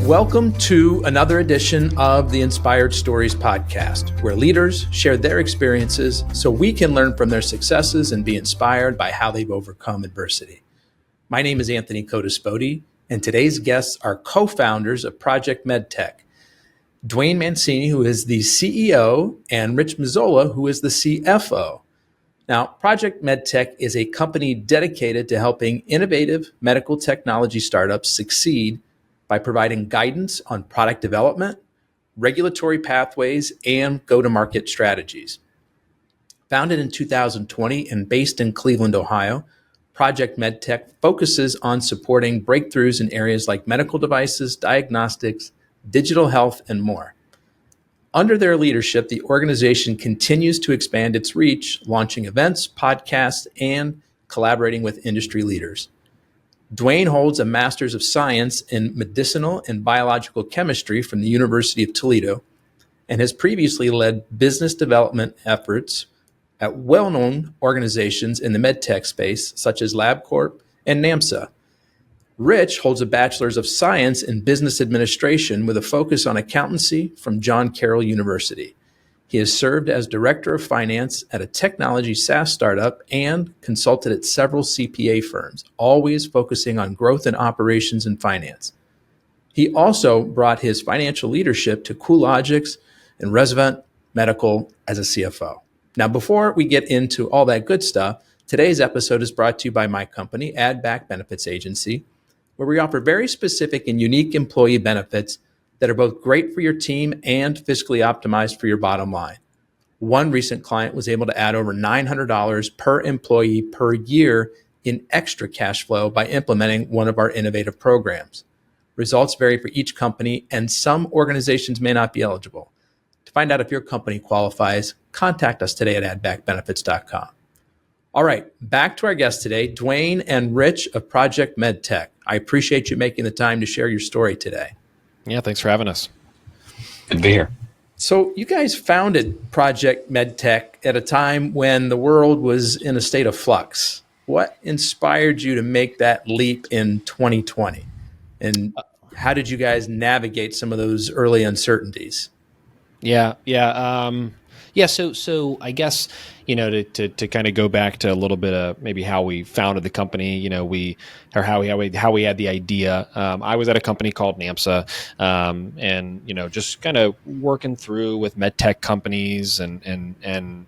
Welcome to another edition of the Inspired Stories podcast, where leaders share their experiences so we can learn from their successes and be inspired by how they've overcome adversity. My name is Anthony Codaspoti, and today's guests are co-founders of Project MedTech, Duane Mancini, who is the CEO, and Rich Mazzola, who is the CFO. Now, Project MedTech is a company dedicated to helping innovative medical technology startups succeed by providing guidance on product development, regulatory pathways, and go-to-market strategies. Founded in 2020 and based in Cleveland, Ohio, Project MedTech focuses on supporting breakthroughs in areas like medical devices, diagnostics, digital health, and more. Under their leadership, the organization continues to expand its reach, launching events, podcasts, and collaborating with industry leaders. Duane holds a Master's of Science in Medicinal and Biological Chemistry from the University of Toledo and has previously led business development efforts at well-known organizations in the medtech space, such as LabCorp and NAMSA. Rich holds a Bachelor's of Science in Business Administration with a focus on accountancy from John Carroll University. He has served as Director of Finance at a technology SaaS startup and consulted at several CPA firms, always focusing on growth in operations and finance. He also brought his financial leadership to Coologix and Resevent Medical as a CFO. Now, before we get into all that good stuff, today's episode is brought to you by my company, Add Back Benefits Agency, where we offer very specific and unique employee benefits that are both great for your team and fiscally optimized for your bottom line. One recent client was able to add over $900 per employee per year in extra cash flow by implementing one of our innovative programs. Results vary for each company, and some organizations may not be eligible. To find out if your company qualifies, contact us today at addbackbenefits.com. All right, back to our guests today, Duane and Rich of Project MedTech. I appreciate you making the time to share your story today. Yeah, thanks for having us. Good to be here. So you guys founded Project MedTech at a time when the world was in a state of flux. What inspired you to make that leap in 2020? And how did you guys navigate some of those early uncertainties? So I guess, to kind of go back to a little bit of maybe how we founded the company, how we had the idea. I was at a company called NAMSA, and just kind of working through with med tech companies and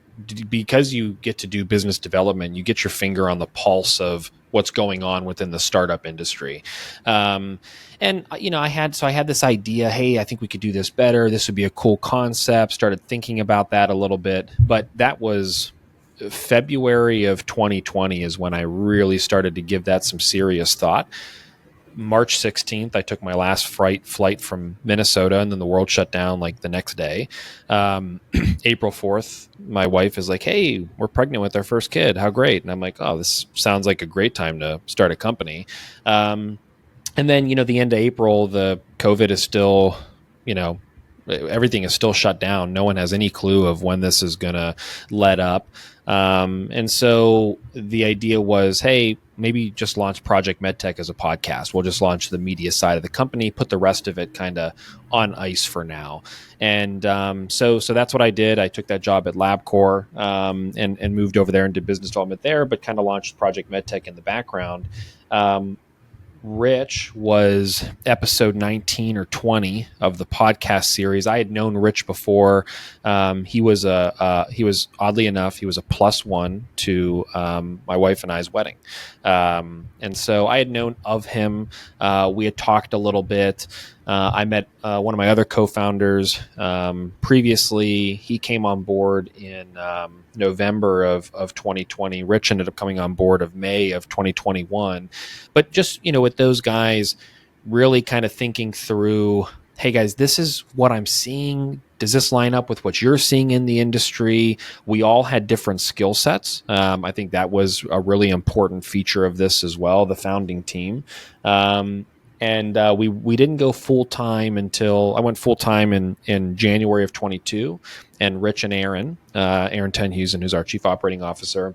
because you get to do business development, you get your finger on the pulse of what's going on within the startup industry. I had this idea, hey, I think we could do this better. This would be a cool concept. Started thinking about that a little bit, but that was February of 2020 is when I really started to give that some serious thought. March 16th, I took my last flight from Minnesota, and then the world shut down like the next day. April 4th, my wife is like, hey, we're pregnant with our first kid. How great. And I'm like, oh, this sounds like a great time to start a company. And then, the end of April, the COVID is still, everything is still shut down. No one has any clue of when this is going to let up. And so the idea was, hey, maybe just launch Project MedTech as a podcast. We'll just launch the media side of the company, put the rest of it kind of on ice for now. And so that's what I did. I took that job at LabCorp and moved over there and did business development there, but kind of launched Project MedTech in the background. Rich was episode 19 or 20 of the podcast series. I had known Rich before. He was oddly enough, he was a +1 to my wife and I's wedding. And so I had known of him. We had talked a little bit. I met one of my other co-founders previously. He came on board in November of 2020. Rich ended up coming on board of May of 2021. But just, with those guys really kind of thinking through, hey guys, this is what I'm seeing. Does this line up with what you're seeing in the industry? We all had different skill sets. I think that was a really important feature of this as well, the founding team. And we didn't go full time until I went full time in January of 22. And Rich and Aaron Tenhusen, who's our chief operating officer,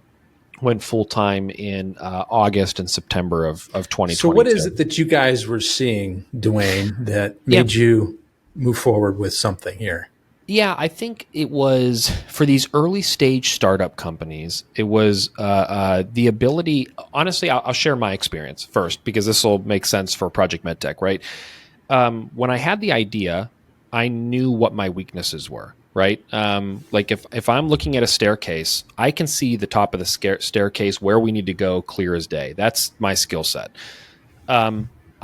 went full time in August and September of 2022. So what is it that you guys were seeing, Duane, that made you move forward with something here? Yeah, I think it was for these early stage startup companies. It was the ability. Honestly, I'll share my experience first because this will make sense for Project MedTech, right? When I had the idea, I knew what my weaknesses were, right? Like if I'm looking at a staircase, I can see the top of the staircase where we need to go clear as day. That's my skill set.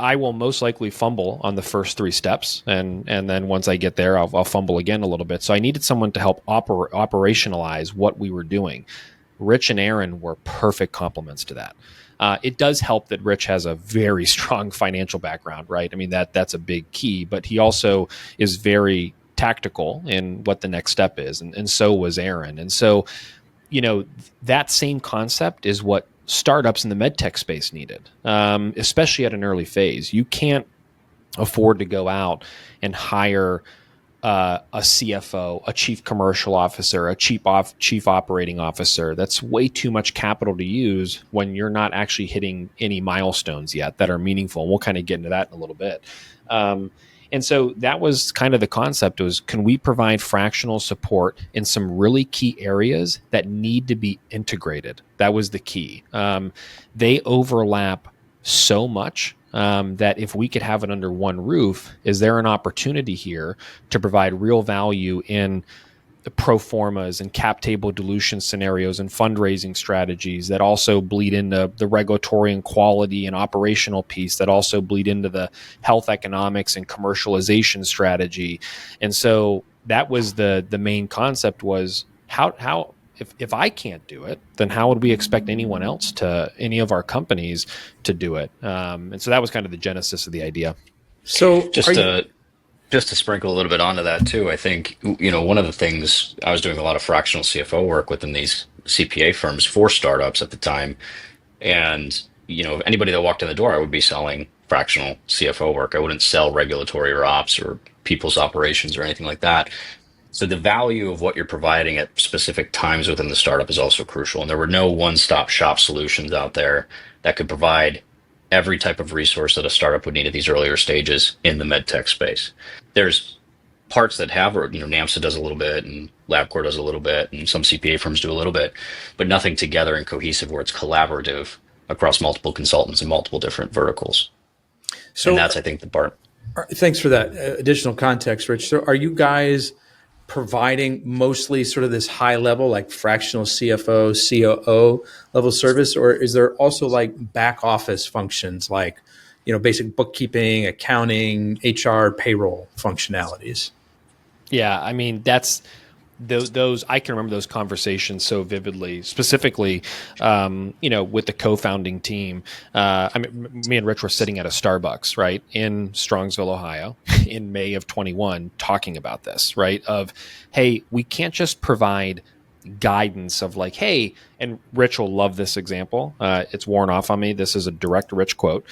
I will most likely fumble on the first three steps, and then once I get there, I'll fumble again a little bit. So I needed someone to help operationalize what we were doing. Rich and Aaron were perfect complements to that. It does help that Rich has a very strong financial background, right? I mean that's a big key, but he also is very tactical in what the next step is, and so was Aaron. And so, that same concept is what startups in the medtech space needed, especially at an early phase. You can't afford to go out and hire a CFO, a chief commercial officer, a chief operating officer. That's way too much capital to use when you're not actually hitting any milestones yet that are meaningful. And we'll kind of get into that in a little bit. And so that was kind of the concept was, can we provide fractional support in some really key areas that need to be integrated? That was the key. They overlap so much that if we could have it under one roof, is there an opportunity here to provide real value in the pro formas and cap table dilution scenarios and fundraising strategies that also bleed into the regulatory and quality and operational piece that also bleed into the health economics and commercialization strategy. And so that was the main concept was how if I can't do it, then how would we expect anyone else any of our companies to do it? And so that was kind of the genesis of the idea. So just to sprinkle a little bit onto that too, I think, one of the things I was doing a lot of fractional CFO work within these CPA firms for startups at the time. And, anybody that walked in the door, I would be selling fractional CFO work. I wouldn't sell regulatory or ops or people's operations or anything like that. So the value of what you're providing at specific times within the startup is also crucial. And there were no one-stop shop solutions out there that could provide every type of resource that a startup would need at these earlier stages in the medtech space. There's parts that have, or NAMSA does a little bit, and LabCorp does a little bit, and some CPA firms do a little bit, but nothing together and cohesive where it's collaborative across multiple consultants and multiple different verticals. So, and that's, I think, the part. Thanks for that additional context, Rich. So are you guys providing mostly sort of this high level, like fractional CFO, COO level service, or is there also like back office functions like, basic bookkeeping, accounting, HR, payroll functionalities? Yeah, I mean, that's those I can remember those conversations so vividly, specifically, with the co-founding team. Me and Rich were sitting at a Starbucks, right, in Strongsville, Ohio, in May of 21, talking about this, right, of, hey, we can't just provide guidance of like, hey, and Rich will love this example. It's worn off on me. This is a direct Rich quote.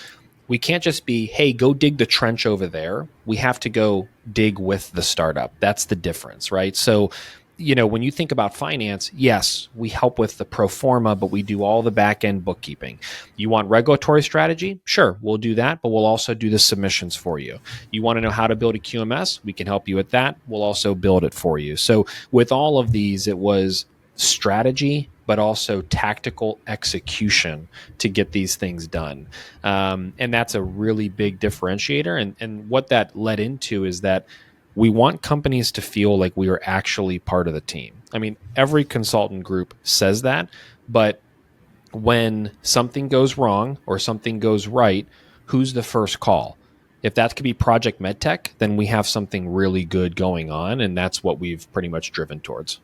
We can't just be, hey, go dig the trench over there. We have to go dig with the startup. That's the difference, right? So, when you think about finance, yes, we help with the pro forma, but we do all the back end bookkeeping. You want regulatory strategy? Sure, we'll do that, but we'll also do the submissions for you. You want to know how to build a QMS? We can help you with that. We'll also build it for you. So with all of these, it was strategy, but also tactical execution to get these things done. And that's a really big differentiator. And what that led into is that we want companies to feel like we are actually part of the team. I mean, every consultant group says that, but when something goes wrong or something goes right, who's the first call? If that could be Project MedTech, then we have something really good going on, and that's what we've pretty much driven towards.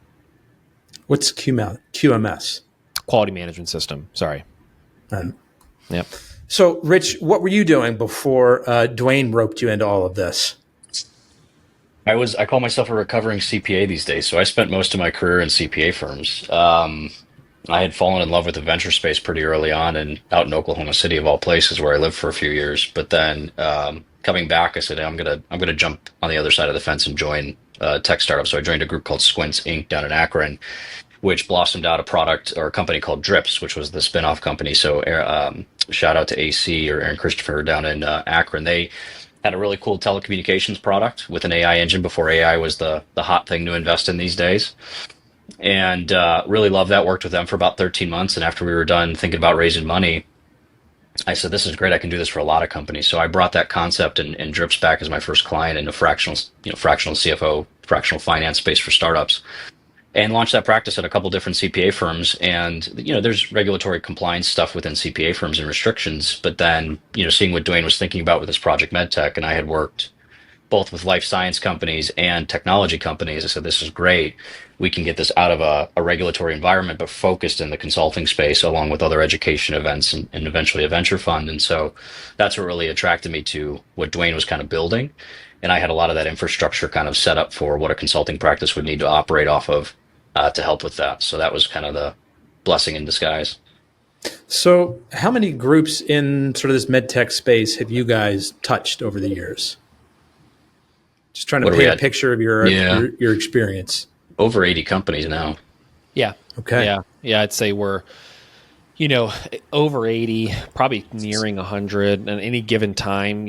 What's QMS? Quality management system. Sorry. Yep. So, Rich, what were you doing before Duane roped you into all of this? I call myself a recovering CPA these days. So I spent most of my career in CPA firms. I had fallen in love with the venture space pretty early on, and out in Oklahoma City of all places, where I lived for a few years. But then coming back, I said, I'm gonna jump on the other side of the fence and join a tech startup. So I joined a group called Squints Inc. down in Akron. which blossomed out a product or a company called Drips, which was the spinoff company. So shout out to AC or Aaron Christopher down in Akron. They had a really cool telecommunications product with an AI engine before AI was the hot thing to invest in these days. And really loved that. Worked with them for about 13 months. And after we were done thinking about raising money, I said, this is great. I can do this for a lot of companies. So I brought that concept and Drips back as my first client in the fractional CFO, fractional finance space for startups, and launched that practice at a couple different CPA firms. And, there's regulatory compliance stuff within CPA firms and restrictions. But then, seeing what Duane was thinking about with his Project MedTech, and I had worked both with life science companies and technology companies. I said, this is great. We can get this out of a regulatory environment, but focused in the consulting space along with other education events and eventually a venture fund. And so that's what really attracted me to what Duane was kind of building. And I had a lot of that infrastructure kind of set up for what a consulting practice would need to operate off of to help with that. So that was kind of the blessing in disguise. So how many groups in sort of this medtech space have you guys touched over the years? Just trying to paint a picture of your experience. Over 80 companies now. Yeah. Okay. Yeah. I'd say we're, over 80, probably nearing 100 at any given time,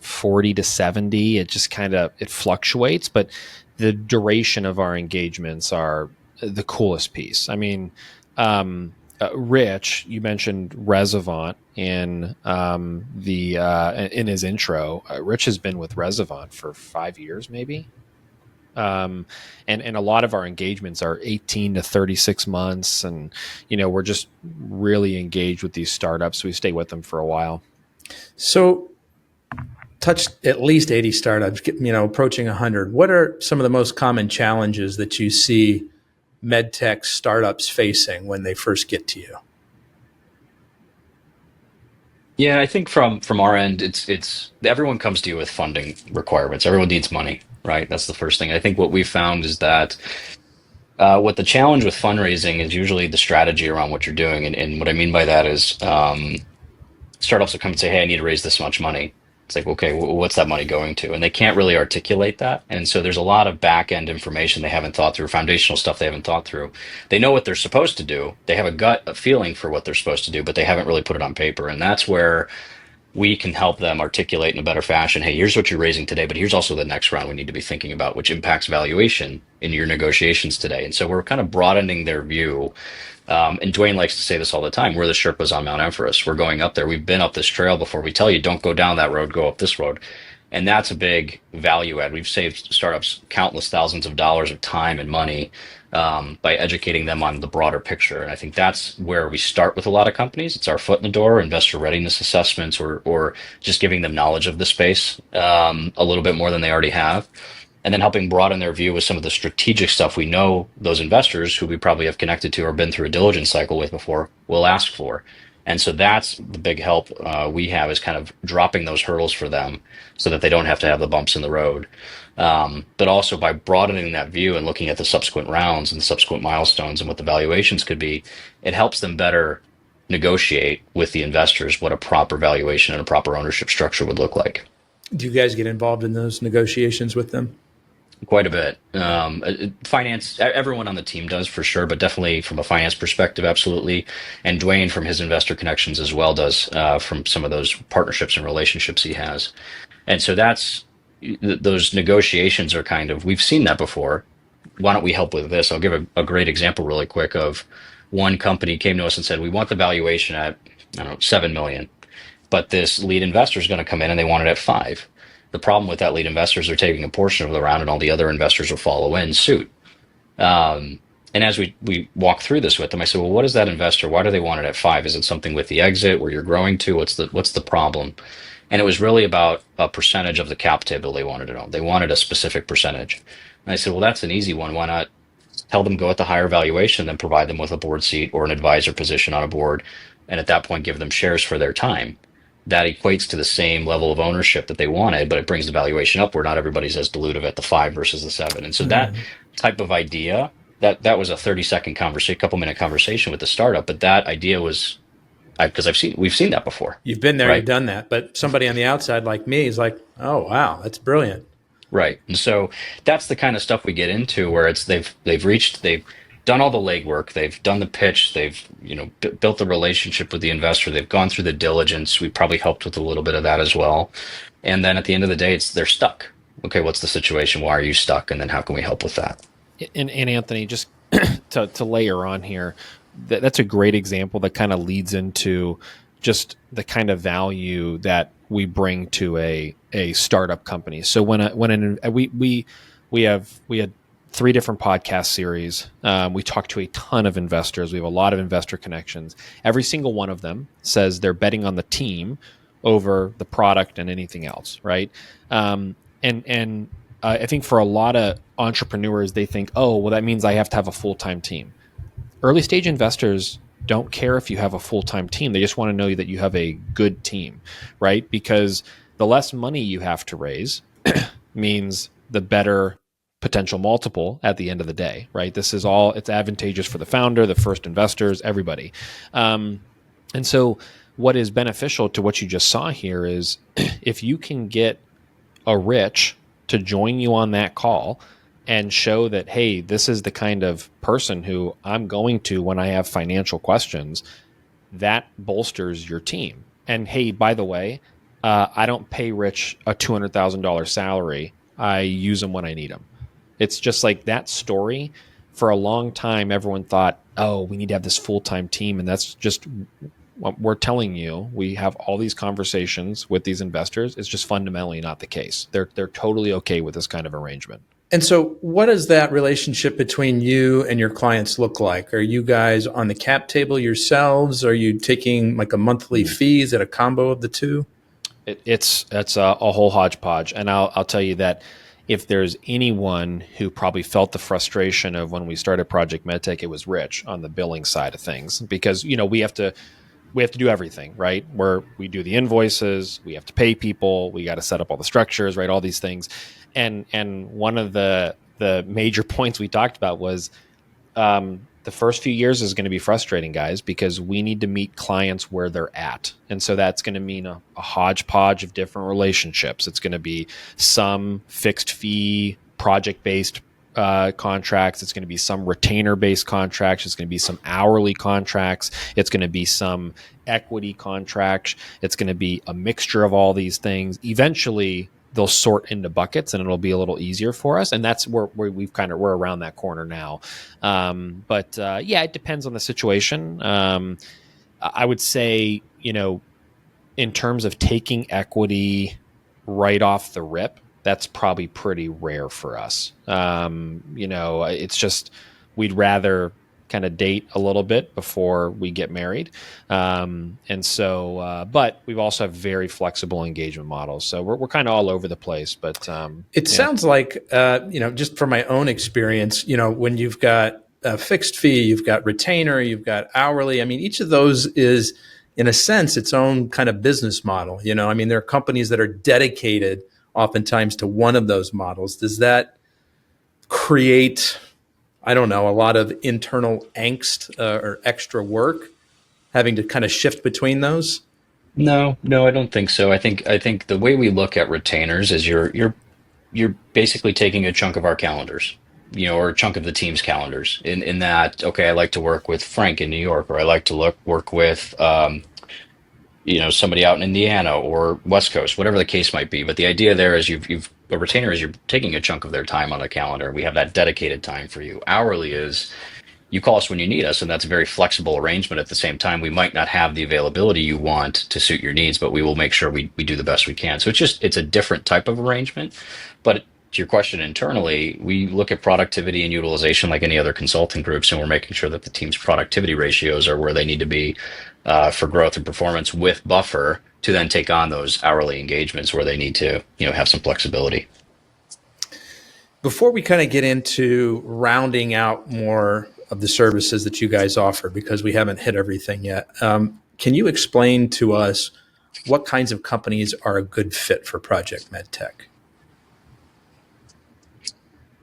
40 to 70. It just it fluctuates, but the duration of our engagements are the coolest piece. I mean, Rich, you mentioned Resavant in in his intro. Rich has been with Resavant for 5 years, maybe. And a lot of our engagements are 18 to 36 months. And, we're just really engaged with these startups. We stay with them for a while. So touched at least 80 startups, approaching 100. What are some of the most common challenges that you see medtech startups facing when they first get to you? Yeah, I think from our end, it's everyone comes to you with funding requirements. Everyone needs money, right? That's the first thing. I think what we've found is that what the challenge with fundraising is usually the strategy around what you're doing. And what I mean by that is startups will come and say, hey, I need to raise this much money. It's like, okay, what's that money going to? And they can't really articulate that. And so there's a lot of back end information they haven't thought through, foundational stuff they haven't thought through. They know what they're supposed to do. They have a feeling for what they're supposed to do, but they haven't really put it on paper. And that's where we can help them articulate in a better fashion. Hey, here's what you're raising today, but here's also the next round we need to be thinking about, which impacts valuation in your negotiations today. And so we're kind of broadening their view. And Duane likes to say this all the time. We're the Sherpas on Mount Everest. We're going up there. We've been up this trail before. We tell you, don't go down that road, go up this road. And that's a big value add. We've saved startups countless thousands of dollars of time and money by educating them on the broader picture. And I think that's where we start with a lot of companies. It's our foot in the door, investor readiness assessments, or just giving them knowledge of the space a little bit more than they already have. And then helping broaden their view with some of the strategic stuff we know those investors who we probably have connected to or been through a diligence cycle with before will ask for. And so that's the big help we have, is kind of dropping those hurdles for them so that they don't have to have the bumps in the road. But also by broadening that view and looking at the subsequent rounds and the subsequent milestones and what the valuations could be, it helps them better negotiate with the investors what a proper valuation and a proper ownership structure would look like. Do you guys get involved in those negotiations with them? Quite a bit. Finance, everyone on the team does for sure, but definitely from a finance perspective, absolutely. And Duane, from his investor connections as well, does from some of those partnerships and relationships he has. And so those negotiations are we've seen that before. Why don't we help with this? I'll give a great example really quick of one company came to us and said, we want the valuation at, I don't know, 7 million, but this lead investor is going to come in and they want it at 5. The problem with that lead investor is they're taking a portion of the round and all the other investors will follow in suit. And as we walk through this with them, I said, well, what is that investor? Why do they want it at 5? Is it something with the exit where you're growing to? What's the problem? And it was really about a percentage of the cap table they wanted to know. They wanted a specific percentage. And I said, well, that's an easy one. Why not tell them go at the higher valuation, then provide them with a board seat or an advisor position on a board, and at that point give them shares for their time? That equates to the same level of ownership that they wanted, but it brings the valuation up where not everybody's as dilutive at the 5 versus the 7. And so that type of idea, that was a 30-second conversation, couple-minute conversation with the startup, but that idea was, because we've seen that before. You've been there, right? You've done that, but somebody on the outside like me is like, oh wow, that's brilliant. Right. And so that's the kind of stuff we get into where they've done all the legwork, they've done the pitch, they've built the relationship with the investor, they've gone through the diligence. We probably helped with a little bit of that as well. And then at the end of the day, they're stuck. Okay, what's the situation? Why are you stuck? And then how can we help with that? And Anthony, just to layer on here, that's a great example that kind of leads into just the kind of value that we bring to a startup company. So we had 3 different podcast series. We talk to a ton of investors. We have a lot of investor connections. Every single one of them says they're betting on the team over the product and anything else, right? And I think for a lot of entrepreneurs, they think, oh, well, that means I have to have a full-time team. Early stage investors don't care if you have a full-time team. They just want to know that you have a good team, right? Because the less money you have to raise means the better potential multiple at the end of the day, right? It's advantageous for the founder, the first investors, everybody. And so what is beneficial to what you just saw here is if you can get a Rich to join you on that call and show that, hey, this is the kind of person who I'm going to when I have financial questions, that bolsters your team. And hey, by the way, I don't pay Rich a $200,000 salary. I use him when I need him. It's just like that story. For a long time, everyone thought, oh, we need to have this full-time team. And that's just what we're telling you. We have all these conversations with these investors. It's just fundamentally not the case. They're totally okay with this kind of arrangement. And so what does that relationship between you and your clients look like? Are you guys on the cap table yourselves? Are you taking like a monthly fee? Is it a combo of the two? It's a whole hodgepodge. And I'll tell you that if there's anyone who probably felt the frustration of when we started Project MedTech, it was Rich on the billing side of things, because we have to do everything, right? We do the invoices, we have to pay people, we got to set up all the structures, right? All these things. And one of the major points we talked about was the first few years is going to be frustrating, guys, because we need to meet clients where they're at. And so that's going to mean a hodgepodge of different relationships. It's going to be some fixed fee, project-based contracts. It's going to be some retainer-based contracts. It's going to be some hourly contracts. It's going to be some equity contracts. It's going to be a mixture of all these things. Eventually, they'll sort into buckets, and it'll be a little easier for us. And that's where we're around that corner now. But it depends on the situation. I would say, in terms of taking equity right off the rip, that's probably pretty rare for us. It's just, we'd rather kind of date a little bit before we get married. But we've also have very flexible engagement models. So we're kind of all over the place, but it sounds like, just from my own experience, when you've got a fixed fee, you've got retainer, you've got hourly. I mean, each of those is, in a sense, its own kind of business model. There are companies that are dedicated oftentimes to one of those models. Does that create, I don't know, a lot of internal angst or extra work having to kind of shift between those? No, I don't think so. I think the way we look at retainers is you're basically taking a chunk of our calendars, or a chunk of the team's calendars. In that, okay, I like to work with Frank in New York, or I like to work with somebody out in Indiana or West Coast, whatever the case might be. But the idea there is a retainer is you're taking a chunk of their time on a calendar. We have that dedicated time for you. Hourly is you call us when you need us, and that's a very flexible arrangement. At the same time, we might not have the availability you want to suit your needs, but we will make sure we do the best we can. So it's a different type of arrangement. But to your question, internally, we look at productivity and utilization like any other consulting groups, and we're making sure that the team's productivity ratios are where they need to be for growth and performance, with buffer to then take on those hourly engagements where they need to have some flexibility. Before we kind of get into rounding out more of the services that you guys offer, because we haven't hit everything yet, can you explain to us what kinds of companies are a good fit for Project MedTech?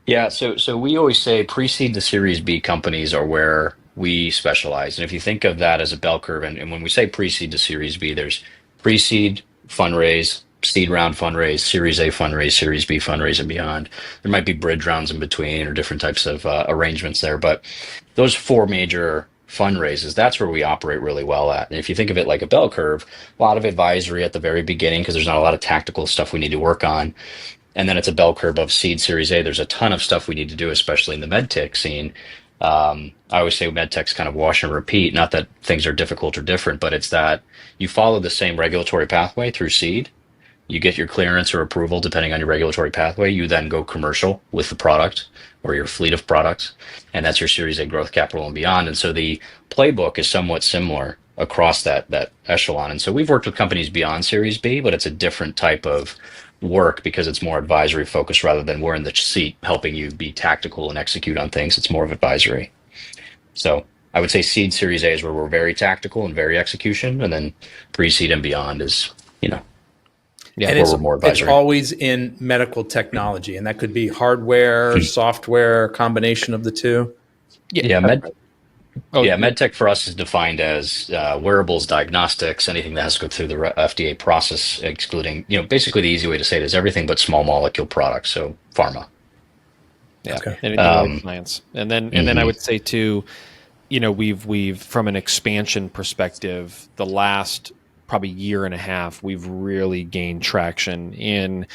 Yeah, so we always say pre-seed to Series B companies are where we specialize. And if you think of that as a bell curve, and when we say pre-seed to Series B, there's pre-seed, fundraise, seed round fundraise, Series A fundraise, Series B fundraise, and beyond. There might be bridge rounds in between or different types of arrangements there. But those four major fundraisers, that's where we operate really well at. And if you think of it like a bell curve, a lot of advisory at the very beginning because there's not a lot of tactical stuff we need to work on. And then it's a bell curve of seed series A. There's a ton of stuff we need to do, especially in the medtech scene. I always say medtech's kind of wash and repeat. Not that things are difficult or different, but it's that you follow the same regulatory pathway through seed. You get your clearance or approval depending on your regulatory pathway. You then go commercial with the product or your fleet of products, and that's your Series A growth capital and beyond. And so the playbook is somewhat similar across that echelon. And so we've worked with companies beyond Series B, but it's a different type of work because it's more advisory focused rather than we're in the seat helping you be tactical and execute on things. It's more of advisory. So I would say seed Series A is where we're very tactical and very execution, and then pre-seed and beyond is, Yeah, and it's always in medical technology, and that could be hardware, software, combination of the two. MedTech for us is defined as wearables, diagnostics, anything that has to go through the FDA process, excluding, basically the easy way to say it is everything but small molecule products, so pharma. Yeah, okay. And science, and then I would say too, we've from an expansion perspective, the last probably year and a half, we've really gained traction in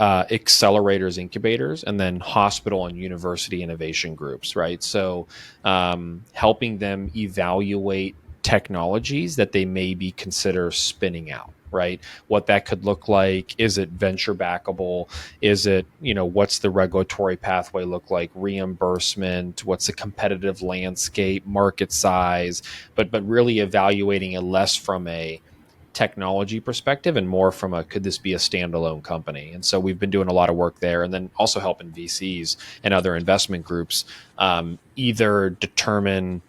accelerators, incubators, and then hospital and university innovation groups, right? So helping them evaluate technologies that they maybe consider spinning out, right? What that could look like. Is it venture backable? Is it, what's the regulatory pathway look like? Reimbursement? What's the competitive landscape, market size? But really evaluating it less from a technology perspective and more from could this be a standalone company? And so we've been doing a lot of work there, and then also helping VCs and other investment groups either determine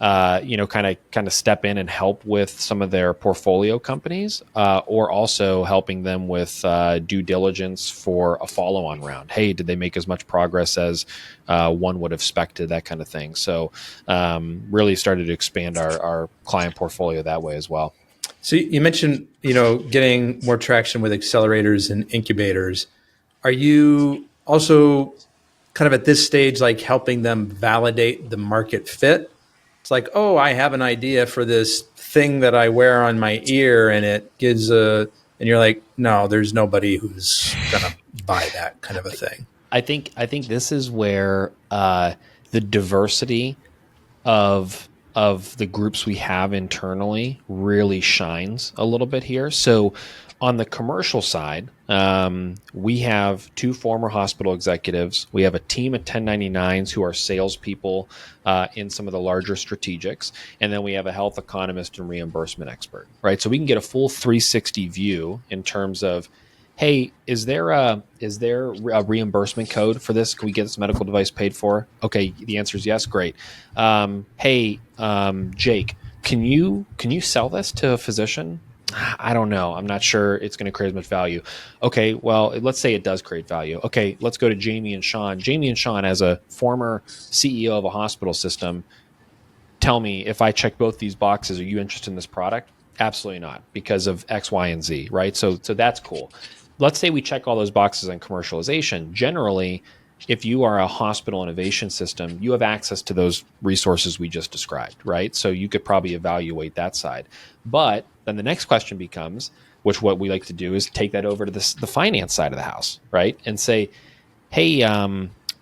kind of step in and help with some of their portfolio companies, or also helping them with due diligence for a follow-on round. Hey, did they make as much progress as one would have expected? That kind of thing. So really started to expand our client portfolio that way as well. So you mentioned, getting more traction with accelerators and incubators. Are you also kind of at this stage, like helping them validate the market fit? It's like, oh, I have an idea for this thing that I wear on my ear, and it gives and you're like, no, there's nobody who's gonna buy that kind of a thing. I think this is where the diversity of the groups we have internally really shines a little bit here. So on the commercial side, we have 2 former hospital executives. We have a team of 1099s who are salespeople in some of the larger strategics. And then we have a health economist and reimbursement expert, right? So we can get a full 360 view in terms of, hey, is there a reimbursement code for this? Can we get this medical device paid for? Okay, the answer is yes. Great. Hey, Jake, can you sell this to a physician? I don't know. I'm not sure it's going to create as much value. Okay, well, let's say it does create value. Okay, let's go to Jamie and Sean. Jamie and Sean, as a former CEO of a hospital system, tell me, if I check both these boxes, are you interested in this product? Absolutely not, because of X, Y, and Z, right? So that's cool. Let's say we check all those boxes on commercialization. Generally, if you are a hospital innovation system, you have access to those resources we just described, right? So you could probably evaluate that side. But then the next question becomes, which what we like to do is take that over to the finance side of the house, right? And say, hey,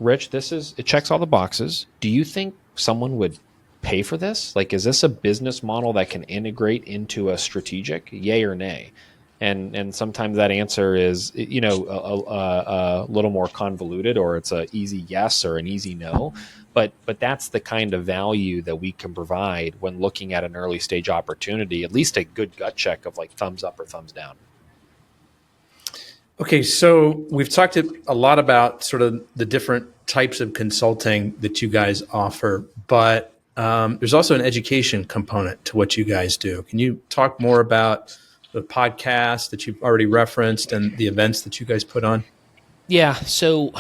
Rich, it checks all the boxes. Do you think someone would pay for this? Like, is this a business model that can integrate into a strategic, yay or nay? And sometimes that answer is, a little more convoluted, or it's an easy yes or an easy no. But that's the kind of value that we can provide when looking at an early stage opportunity, at least a good gut check of like thumbs up or thumbs down. Okay, so we've talked a lot about sort of the different types of consulting that you guys offer, but there's also an education component to what you guys do. Can you talk more about the podcast that you've already referenced and the events that you guys put on? Yeah. So,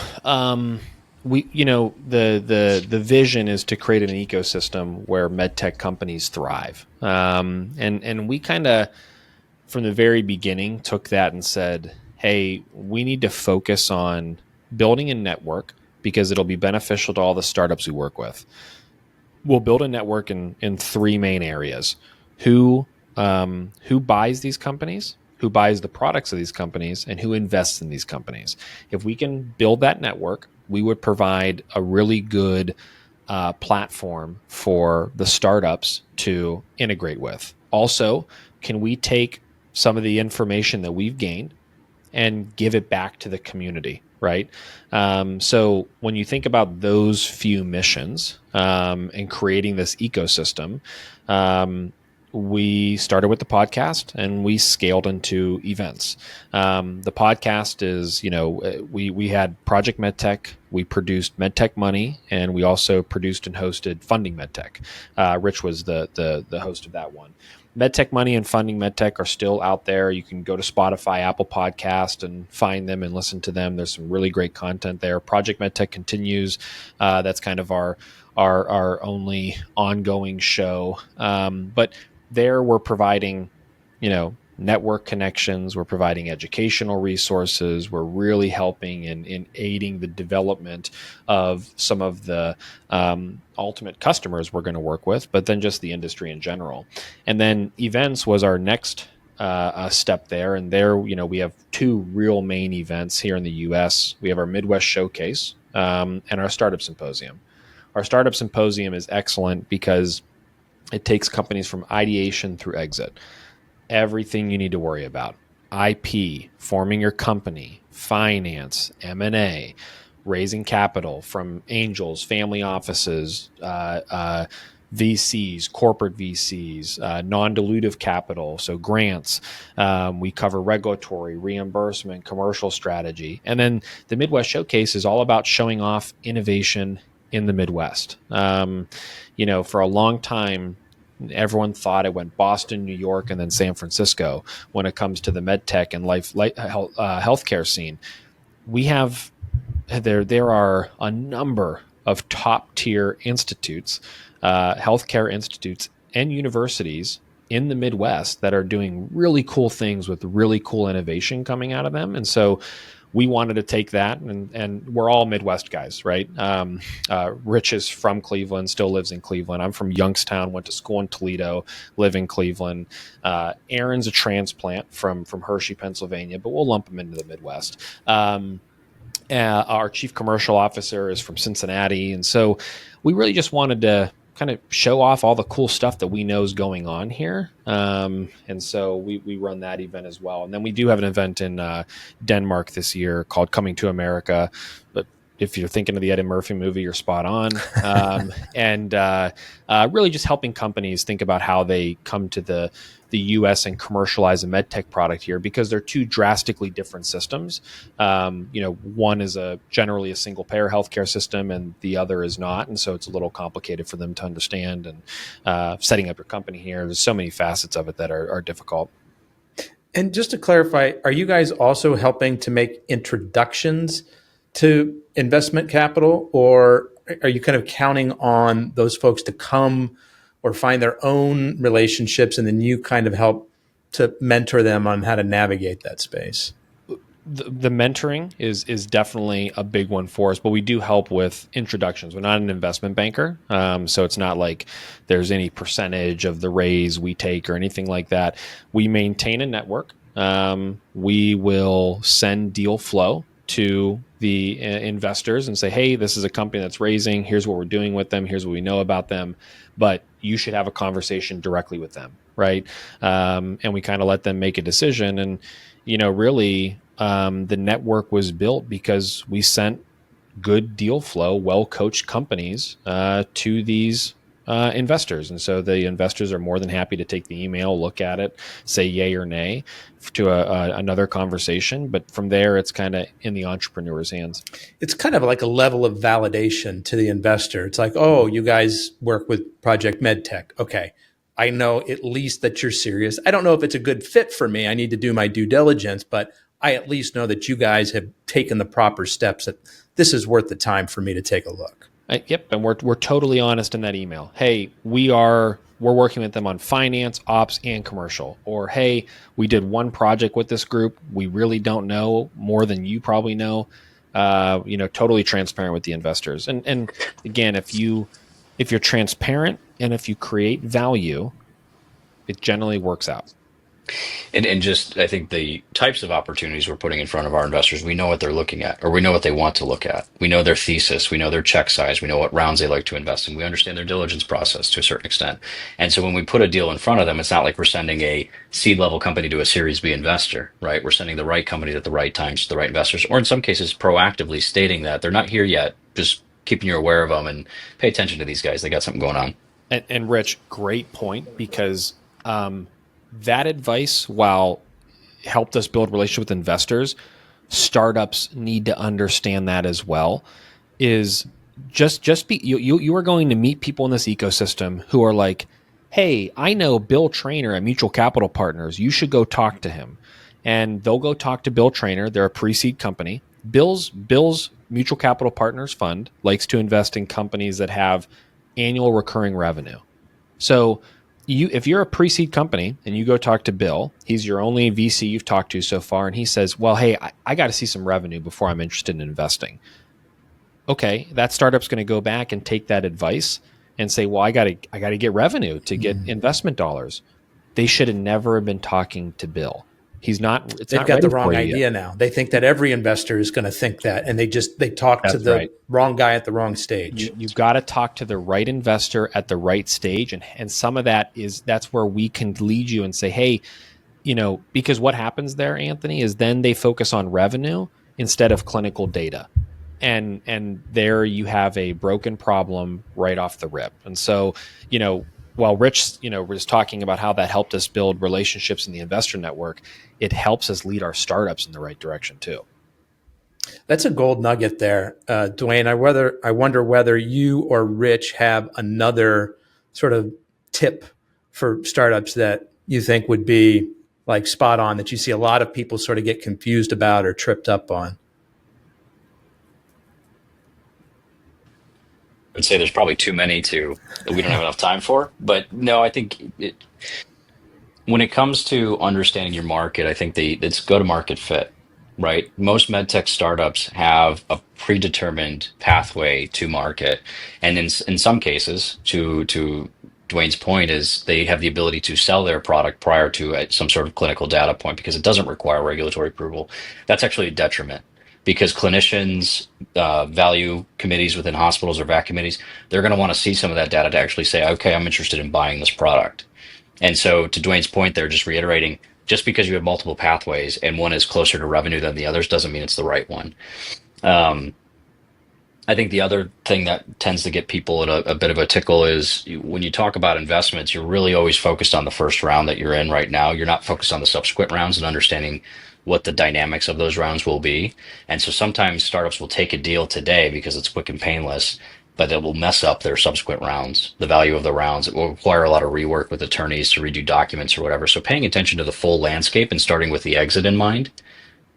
we, the vision is to create an ecosystem where medtech companies thrive. And we kind of, from the very beginning, took that and said, hey, we need to focus on building a network because it'll be beneficial to all the startups we work with. we'll build a network in three main areas. Who buys these companies, who buys the products of these companies, and who invests in these companies. If we can build that network, we would provide a really good platform for the startups to integrate with. Also, can we take some of the information that we've gained and give it back to the community, right? So when you think about those few missions and creating this ecosystem, we started with the podcast and we scaled into events. The podcast is, we had Project MedTech, we produced MedTech Money, and we also produced and hosted Funding MedTech. Rich was the host of that one. MedTech Money and Funding MedTech are still out there. You can go to Spotify, Apple Podcast, and find them and listen to them. There's some really great content there. Project MedTech continues. That's kind of our only ongoing show. But there we're providing, network connections. We're providing educational resources. We're really helping in aiding the development of some of the ultimate customers we're going to work with, but then just the industry in general. And then events was our next step there. And there, we have two real main events here in the U.S. We have our Midwest Showcase and our Startup Symposium. Our Startup Symposium is excellent because it takes companies from ideation through exit. Everything you need to worry about: IP, forming your company, finance, M&A, raising capital from angels, family offices, VCs, corporate VCs, non-dilutive capital, so grants. We cover regulatory, reimbursement, commercial strategy. And then the Midwest Showcase is all about showing off innovation in the Midwest. For a long time, everyone thought it went Boston, New York, and then San Francisco when it comes to the medtech and healthcare scene. We have there are a number of top tier institutes, healthcare institutes, and universities in the Midwest that are doing really cool things with really cool innovation coming out of them. And so we wanted to take that, and we're all Midwest guys, right? Rich is from Cleveland, still lives in Cleveland. I'm from Youngstown, went to school in Toledo, live in Cleveland. Aaron's a transplant from Hershey, Pennsylvania, but we'll lump him into the Midwest. Our chief commercial officer is from Cincinnati. And so we really just wanted to kind of show off all the cool stuff that we know is going on here. And so we run that event as well. And then we do have an event in Denmark this year called Coming to America. But if you're thinking of the Eddie Murphy movie, you're spot on. And really just helping companies think about how they come to the U.S. and commercialize a medtech product here, because they're two drastically different systems. One is generally a single payer healthcare system, and the other is not, and so it's a little complicated for them to understand. And setting up your company here, there's so many facets of it that are difficult. And just to clarify, are you guys also helping to make introductions to investment capital, or are you kind of counting on those folks to come or find their own relationships, and then you kind of help to mentor them on how to navigate that space? The mentoring is definitely a big one for us, but we do help with introductions. We're not an investment banker, so it's not like there's any percentage of the raise we take or anything like that. We maintain a network. We will send deal flow to the investors and say, hey, this is a company that's raising. Here's what we're doing with them. Here's what we know about them. But you should have a conversation directly with them, right? And we kind of let them make a decision. And, really, the network was built because we sent good deal flow, well-coached companies to these investors. And so the investors are more than happy to take the email, look at it, say yay or nay to another conversation. But from there, it's kind of in the entrepreneur's hands. It's kind of like a level of validation to the investor. It's like, oh, you guys work with Project MedTech. Okay, I know at least that you're serious. I don't know if it's a good fit for me. I need to do my due diligence, but I at least know that you guys have taken the proper steps, that this is worth the time for me to take a look. Yep, and we're totally honest in that email. Hey, we're working with them on finance, ops, and commercial. Or hey, we did one project with this group. We really don't know more than you probably know. Totally transparent with the investors. And again, if you If you're transparent and if you create value, it generally works out. And just, I think the types of opportunities we're putting in front of our investors, we know what they're looking at, or we know what they want to look at. We know their thesis, we know their check size, we know what rounds they like to invest in. We understand their diligence process to a certain extent. And so when we put a deal in front of them, it's not like we're sending a seed level company to a Series B investor, right? We're sending the right company at the right times to the right investors, or in some cases, proactively stating that they're not here yet, just keeping you aware of them and pay attention to these guys. They got something going on. And Rich, great point, because that advice, while helped us build relationships with investors, startups need to understand that as well. Is just be you are going to meet people in this ecosystem who are like, hey, I know Bill Trainer at Mutual Capital Partners. You should go talk to him. And they'll go talk to Bill Trainer. They're a pre-seed company. Bill's Mutual Capital Partners fund likes to invest in companies that have annual recurring revenue. So if you're a pre-seed company and you go talk to Bill, he's your only VC you've talked to so far, and he says, well, hey, I got to see some revenue before I'm interested in investing. Okay, that startup's going to go back and take that advice and say, well, I got to get revenue to get investment dollars. They should have never been talking to Bill. They've got the wrong idea now. They think that every investor is going to think that, and they talk to the wrong guy at the wrong stage. You've got to talk to the right investor at the right stage, and some of that's where we can lead you and say, hey, because what happens there, Anthony, is then they focus on revenue instead of clinical data, and there you have a broken problem right off the rip. And so, while Rich, was talking about how that helped us build relationships in the investor network, it helps us lead our startups in the right direction too. That's a gold nugget there, Duane. I wonder whether you or Rich have another sort of tip for startups that you think would be like spot on, that you see a lot of people sort of get confused about or tripped up on. I'd say there's probably too many that we don't have enough time for. But no, I think when it comes to understanding your market, I think it's go-to-market fit, right? Most medtech startups have a predetermined pathway to market, and in some cases, to Duane's point, is they have the ability to sell their product prior to some sort of clinical data point because it doesn't require regulatory approval. That's actually a detriment, because clinicians, value committees within hospitals or VAC committees, they're going to want to see some of that data to actually say, okay, I'm interested in buying this product. And so to Duane's point there, just reiterating, just because you have multiple pathways and one is closer to revenue than the others doesn't mean it's the right one. I think the other thing that tends to get people at a bit of a tickle is when you talk about investments, you're really always focused on the first round that you're in right now. You're not focused on the subsequent rounds and understanding what the dynamics of those rounds will be. And so sometimes startups will take a deal today because it's quick and painless, but it will mess up their subsequent rounds, the value of the rounds. It will require a lot of rework with attorneys to redo documents or whatever. So paying attention to the full landscape and starting with the exit in mind.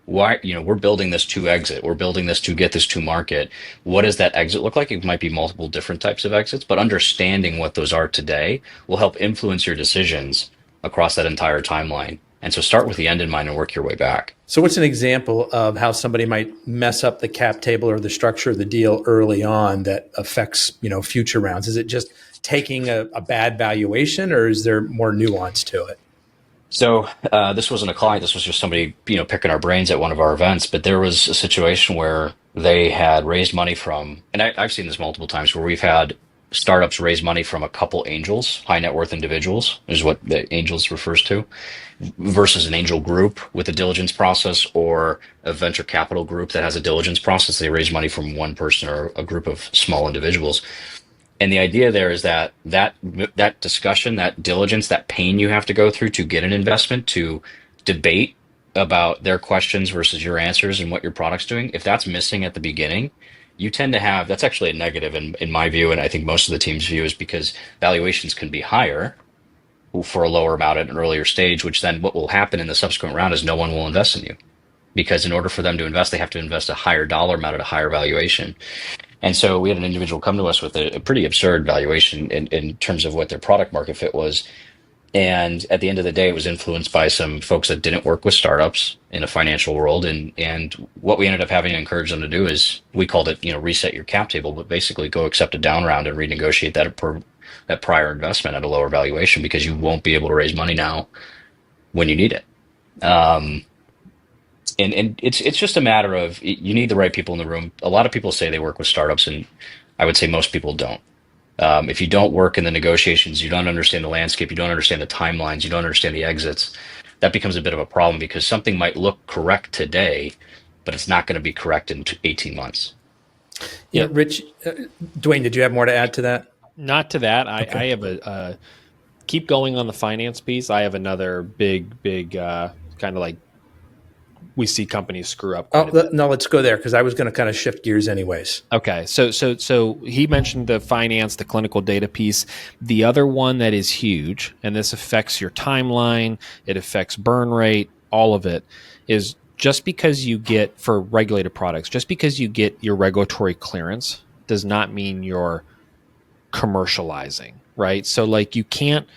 Why, we're building this to exit. We're building this to get this to market. What does that exit look like? It might be multiple different types of exits, but understanding what those are today will help influence your decisions across that entire timeline. And so start with the end in mind and work your way back. So what's an example of how somebody might mess up the cap table or the structure of the deal early on that affects, future rounds? Is it just taking a bad valuation, or is there more nuance to it? So this wasn't a client. This was just somebody, picking our brains at one of our events. But there was a situation where they had raised money from, and I've seen this multiple times, where we've had startups raise money from a couple angels, high net worth individuals, is what the angels refers to, versus an angel group with a diligence process, or a venture capital group that has a diligence process. They raise money from one person or a group of small individuals. And the idea there is that discussion, that diligence, that pain you have to go through to get an investment, to debate about their questions versus your answers and what your product's doing, if that's missing at the beginning, you tend to have, that's actually a negative in my view, and I think most of the team's view, is because valuations can be higher for a lower amount at an earlier stage, which then what will happen in the subsequent round is no one will invest in you. Because in order for them to invest, they have to invest a higher dollar amount at a higher valuation. And so we had an individual come to us with a pretty absurd valuation in terms of what their product market fit was. And at the end of the day, it was influenced by some folks that didn't work with startups in a financial world. And what we ended up having to encourage them to do is we called it, reset your cap table, but basically go accept a down round and renegotiate that prior investment at a lower valuation because you won't be able to raise money now when you need it. Um, and it's just a matter of you need the right people in the room. A lot of people say they work with startups, and I would say most people don't. If you don't work in the negotiations, you don't understand the landscape, you don't understand the timelines, you don't understand the exits, that becomes a bit of a problem because something might look correct today, but it's not going to be correct in 18 months. Yeah, Rich, Duane, did you have more to add to that? Not to that. Okay. I have a keep going on the finance piece. I have another big kind of like we see companies screw up quite a bit. No, let's go there because I was going to kind of shift gears anyways. Okay, so he mentioned the finance, the clinical data piece. The other one that is huge, and this affects your timeline, it affects burn rate, all of it, is just because you get, for regulated products, just because you get your regulatory clearance does not mean you're commercializing, right? So like you can't,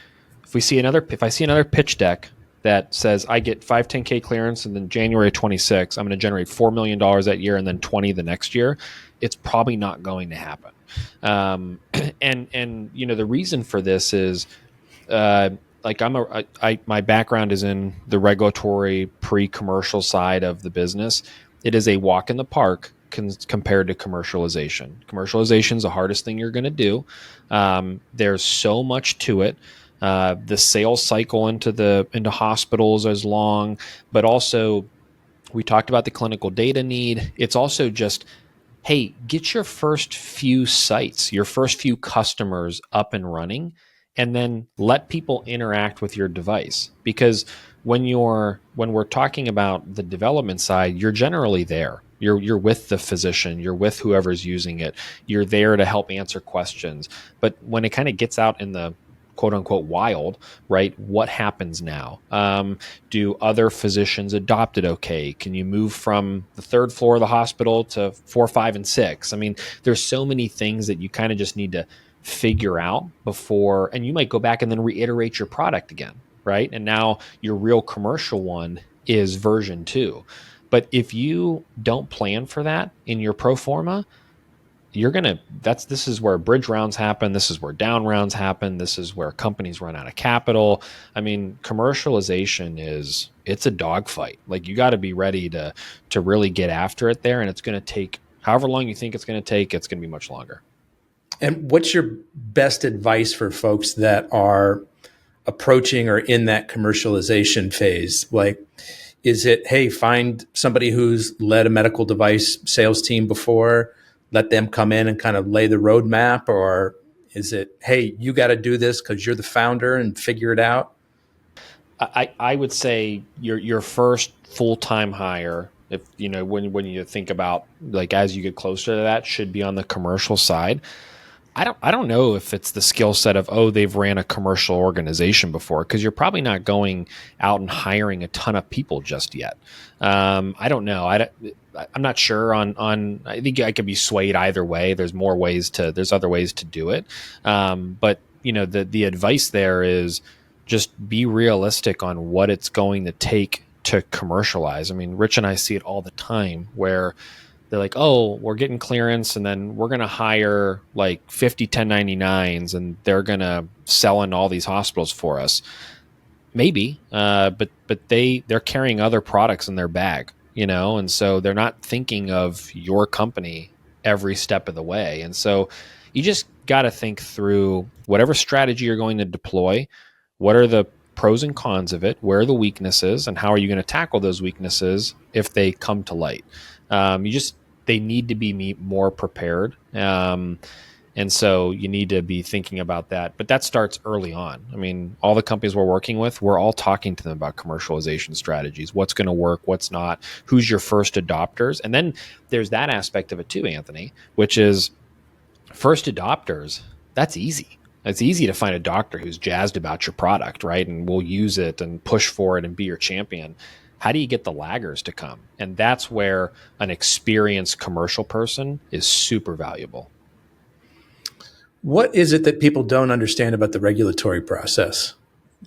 if I see another pitch deck that says I get 510K clearance and then January 26, I'm going to generate $4 million that year and then 20 the next year, it's probably not going to happen. And the reason for this is my background is in the regulatory pre-commercial side of the business. It is a walk in the park compared to commercialization. Commercialization is the hardest thing you're going to do. There's so much to it. The sales cycle into hospitals is long, but also we talked about the clinical data need. It's also just, hey, get your first few sites, your first few customers up and running, and then let people interact with your device. Because when we're talking about the development side, you're generally there. You're with the physician, you're with whoever's using it, you're there to help answer questions. But when it kind of gets out in the quote unquote wild, right? What happens now? Do other physicians adopt it okay? Can you move from the third floor of the hospital to 4, 5, and 6? I mean, there's so many things that you kind of just need to figure out before, and you might go back and then reiterate your product again, right? And now your real commercial one is version 2. But if you don't plan for that in your pro forma, this is where bridge rounds happen. This is where down rounds happen. This is where companies run out of capital. I mean, commercialization it's a dogfight. Like you got to be ready to really get after it there. And it's going to take however long you think it's going to take, it's going to be much longer. And what's your best advice for folks that are approaching or in that commercialization phase? Like, is it, hey, find somebody who's led a medical device sales team before, let them come in and kind of lay the roadmap? Or is it, hey, you got to do this because you're the founder and figure it out? I would say your first full-time hire, if when you think about like as you get closer to that, should be on the commercial side. I don't know if it's the skill set of, they've ran a commercial organization before, because you're probably not going out and hiring a ton of people just yet. I don't know. I'm not sure on, I think I could be swayed either way. There's other ways to do it. But the advice there is just be realistic on what it's going to take to commercialize. I mean, Rich and I see it all the time where they're like, we're getting clearance and then we're going to hire like 50 1099s and they're going to sell in all these hospitals for us. Maybe, but they're carrying other products in their bag, and so they're not thinking of your company every step of the way. And so you just got to think through whatever strategy you're going to deploy. What are the pros and cons of it? Where are the weaknesses, and how are you going to tackle those weaknesses if they come to light? They need to be more prepared. And so you need to be thinking about that. But that starts early on. I mean, all the companies we're working with, we're all talking to them about commercialization strategies, what's going to work, what's not, who's your first adopters. And then there's that aspect of it too, Anthony, which is first adopters. That's easy. It's easy to find a doctor who's jazzed about your product, right? And will use it and push for it and be your champion. How do you get the laggers to come? And that's where an experienced commercial person is super valuable. What is it that people don't understand about the regulatory process?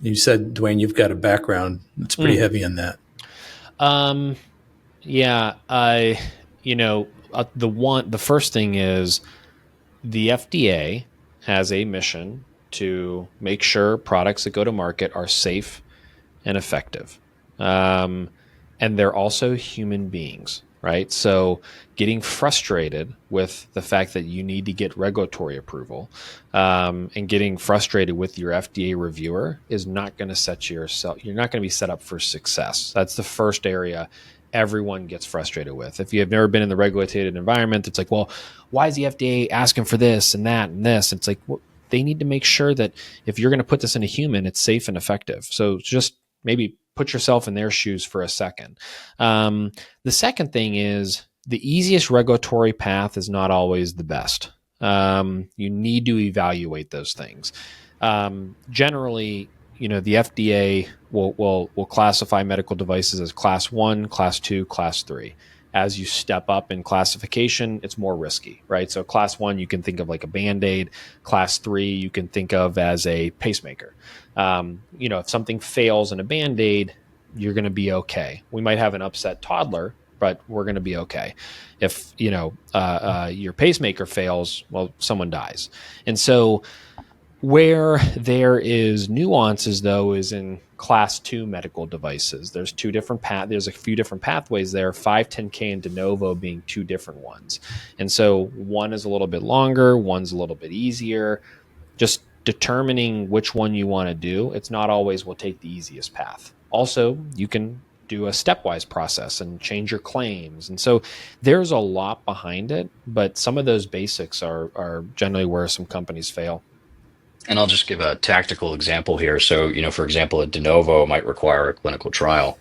You said, Duane, you've got a background that's pretty heavy in that. Yeah, the first thing is the FDA has a mission to make sure products that go to market are safe and effective. And they're also human beings, right? So getting frustrated with the fact that you need to get regulatory approval and getting frustrated with your FDA reviewer is not going to you're not going to be set up for success. That's the first area everyone gets frustrated with. If you have never been in the regulated environment, it's like, well, why is the FDA asking for this and that and this? It's like, well, they need to make sure that if you're going to put this in a human, it's safe and effective. So just maybe put yourself in their shoes for a second. The second thing is the easiest regulatory path is not always the best. You need to evaluate those things. Generally, the FDA will classify medical devices as class 1, class 2, class 3. As you step up in classification, it's more risky, right? So class 1, you can think of like a Band-Aid. Class 3, you can think of as a pacemaker. If something fails in a Band-Aid, you're going to be okay. We might have an upset toddler, but we're going to be okay. If, your pacemaker fails, well, someone dies. And so where there is nuances, though, is in class 2 medical devices. There's there's a few different pathways there, 510K and de novo being two different ones. And so one is a little bit longer, one's a little bit easier. Just determining which one you want to do, it's not always will take the easiest path. Also, you can do a stepwise process and change your claims. And so there's a lot behind it, but some of those basics are generally where some companies fail. And I'll just give a tactical example here. So, for example, a de novo might require a clinical trial.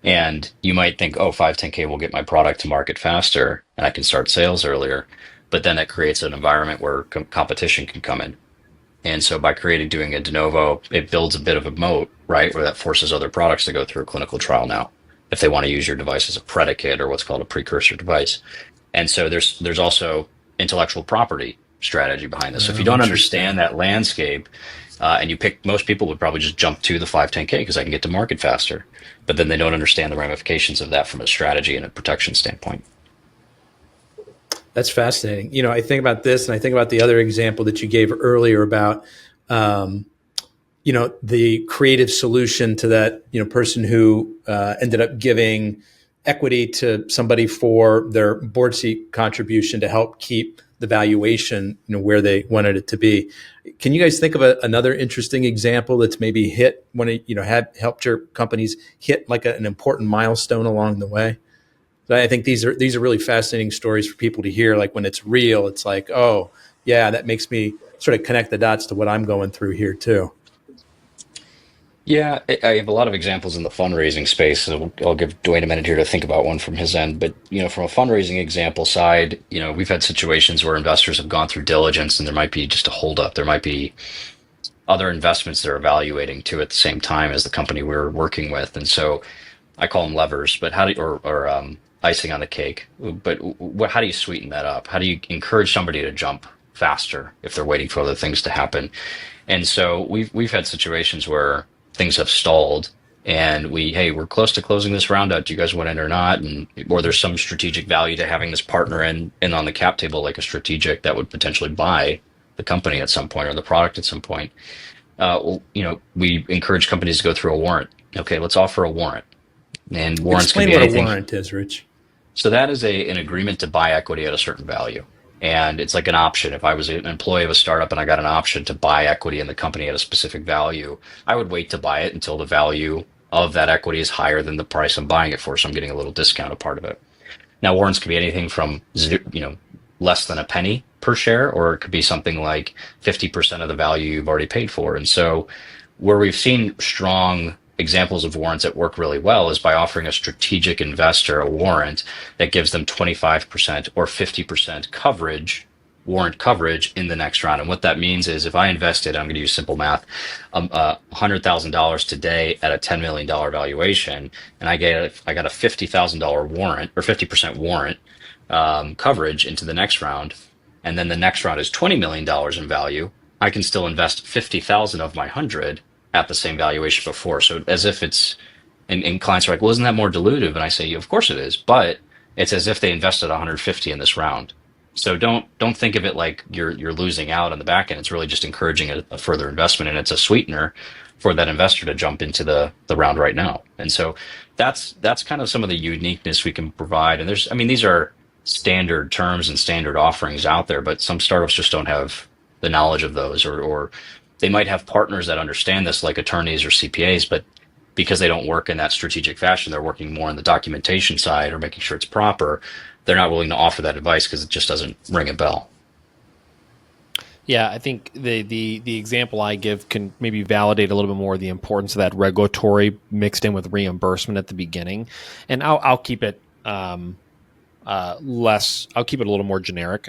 And you might think, oh, 510K will get my product to market faster and I can start sales earlier. But then that creates an environment where competition can come in. And so by doing a de novo, it builds a bit of a moat, right? Where that forces other products to go through a clinical trial now, if they want to use your device as a predicate or what's called a precursor device. And so there's also intellectual property strategy behind this. So if you don't understand that landscape, and most people would probably just jump to the 510K because I can get to market faster, but then they don't understand the ramifications of that from a strategy and a protection standpoint. That's fascinating. I think about this and I think about the other example that you gave earlier about, the creative solution to that, person who ended up giving equity to somebody for their board seat contribution to help keep the valuation, where they wanted it to be. Can you guys think of another interesting example that's maybe hit when it, had helped your companies hit like an important milestone along the way? I think these are really fascinating stories for people to hear. Like when it's real, it's like, oh yeah, that makes me sort of connect the dots to what I'm going through here too. Yeah, I have a lot of examples in the fundraising space. So I'll give Duane a minute here to think about one from his end. But, from a fundraising example side, we've had situations where investors have gone through diligence and there might be just a holdup. There might be other investments they're evaluating too at the same time as the company we're working with. And so I call them levers, but or icing on the cake. But how do you sweeten that up? How do you encourage somebody to jump faster if they're waiting for other things to happen? And so we've had situations where things have stalled and we're close to closing this round out. Do you guys want in or not? Or there's some strategic value to having this partner in on the cap table, like a strategic that would potentially buy the company at some point or the product at some point. We encourage companies to go through a warrant. Okay, let's offer a warrant. And warrants Explain can be what anything. A warrant is, Rich. So that is an agreement to buy equity at a certain value. And it's like an option. If I was an employee of a startup and I got an option to buy equity in the company at a specific value, I would wait to buy it until the value of that equity is higher than the price I'm buying it for. So I'm getting a little discount a part of it. Now, warrants can be anything from less than a penny per share, or it could be something like 50% of the value you've already paid for. And so where we've seen strong examples of warrants that work really well is by offering a strategic investor a warrant that gives them 25% or 50% warrant coverage in the next round. And what that means is if I invested, I'm going to use simple math, $100,000 today at a $10 million valuation, and I got a $50,000 warrant or 50% warrant coverage into the next round, and then the next round is $20 million in value, I can still invest 50,000 of my 100 at the same valuation before. So as if it's, and clients are like, well, isn't that more dilutive? And I say, of course it is, but it's as if they invested 150 in this round. So don't think of it like you're losing out on the back end. It's really just encouraging a further investment, and it's a sweetener for that investor to jump into the round right now. And so that's kind of some of the uniqueness we can provide. And there's, I mean, these are standard terms and standard offerings out there, but some startups just don't have the knowledge of those, or they might have partners that understand this, like attorneys or CPAs, but because they don't work in that strategic fashion, they're working more on the documentation side or making sure it's proper. They're not willing to offer that advice because it just doesn't ring a bell. Yeah, I think the example I give can maybe validate a little bit more the importance of that regulatory mixed in with reimbursement at the beginning. And I'll keep it I'll keep it a little more generic,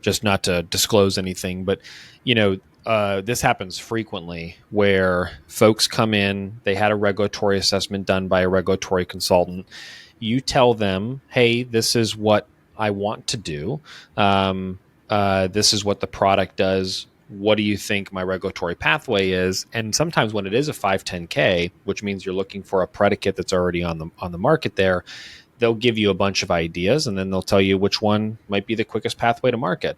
just not to disclose anything. But, this happens frequently where folks come in, they had a regulatory assessment done by a regulatory consultant. You tell them, hey, this is what I want to do. This is what the product does. What do you think my regulatory pathway is? And sometimes when it is a 510K, which means you're looking for a predicate that's already on the market there, they'll give you a bunch of ideas, and then they'll tell you which one might be the quickest pathway to market.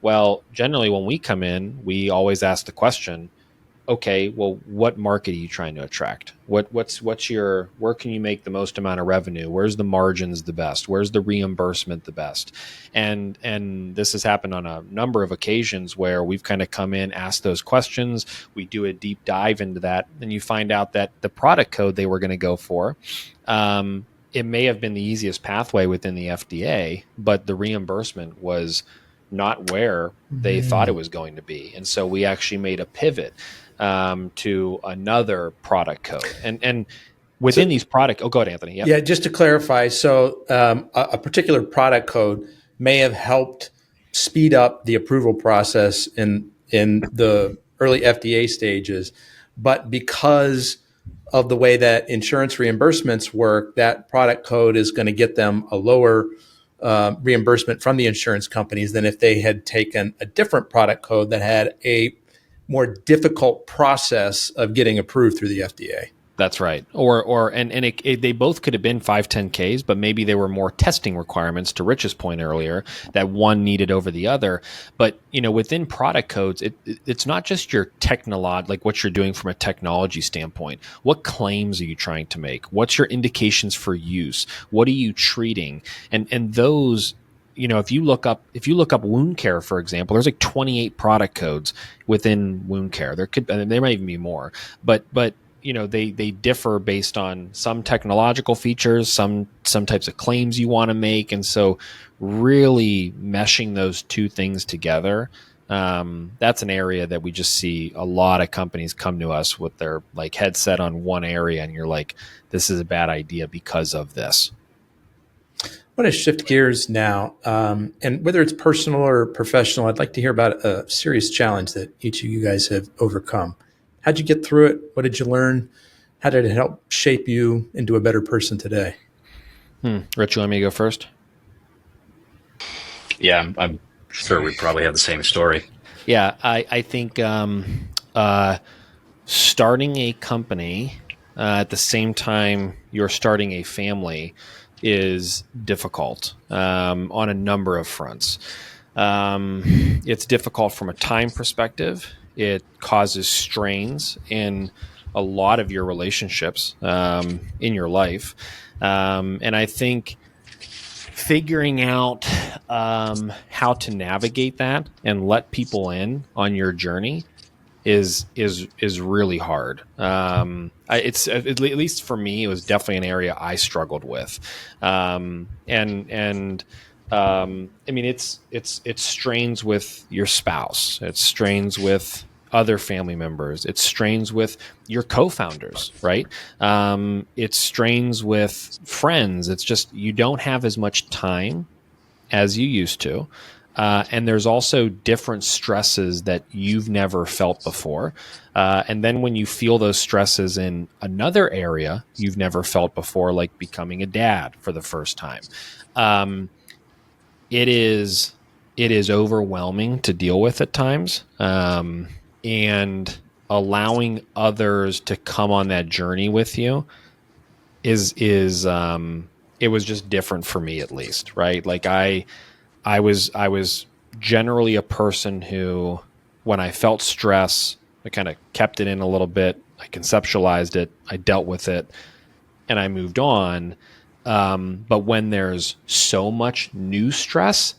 Well, generally when we come in, we always ask the question, okay, well, what market are you trying to attract? What's your, where can you make the most amount of revenue? Where's the margins the best? Where's the reimbursement the best? And this has happened on a number of occasions where we've kind of come in, asked those questions. We do a deep dive into that, and you find out that the product code they were going to go for, it may have been the easiest pathway within the FDA, but the reimbursement was not where they thought it was going to be. And so we actually made a pivot to another product code. And within these product, go ahead, Anthony. Yep. Yeah, just to clarify, so a particular product code may have helped speed up the approval process in the early FDA stages, but because of the way that insurance reimbursements work, that product code is going to get them a lower reimbursement from the insurance companies than if they had taken a different product code that had a more difficult process of getting approved through the FDA. That's right. They both could have been 510Ks, but maybe there were more testing requirements, to Rich's point earlier, that one needed over the other. But, within product codes, it's not just your technology, like what you're doing from a technology standpoint. What claims are you trying to make? What's your indications for use? What are you treating? And those, if you look up wound care, for example, there's like 28 product codes within wound care. There might even be more, but they differ based on some technological features, some types of claims you want to make. And so really meshing those two things together, that's an area that we just see a lot of companies come to us with their like headset on one area. And you're like, this is a bad idea because of this. I want to shift gears now. And whether it's personal or professional, I'd like to hear about a serious challenge that each of you guys have overcome. How'd you get through it? What did you learn? How did it help shape you into a better person today? Rich, you want me to go first? Yeah, I'm sure we probably have the same story. Yeah, I think starting a company at the same time you're starting a family is difficult on a number of fronts. It's difficult from a time perspective. It causes strains in a lot of your relationships in your life. And I think figuring out how to navigate that and let people in on your journey is really hard. It's at least for me, it was definitely an area I struggled with. I mean, it's strains with your spouse. It's strains with other family members. It's strains with your co-founders, right? It's strains with friends. It's just, you don't have as much time as you used to. And there's also different stresses that you've never felt before. And then when you feel those stresses in another area you've never felt before, like becoming a dad for the first time, it is overwhelming to deal with at times. And allowing others to come on that journey with you is it was just different for me, at least, right? Like I was generally a person who, when I felt stress, I kind of kept it in a little bit. I conceptualized it, I dealt with it, and I moved on. But when there's so much new stress,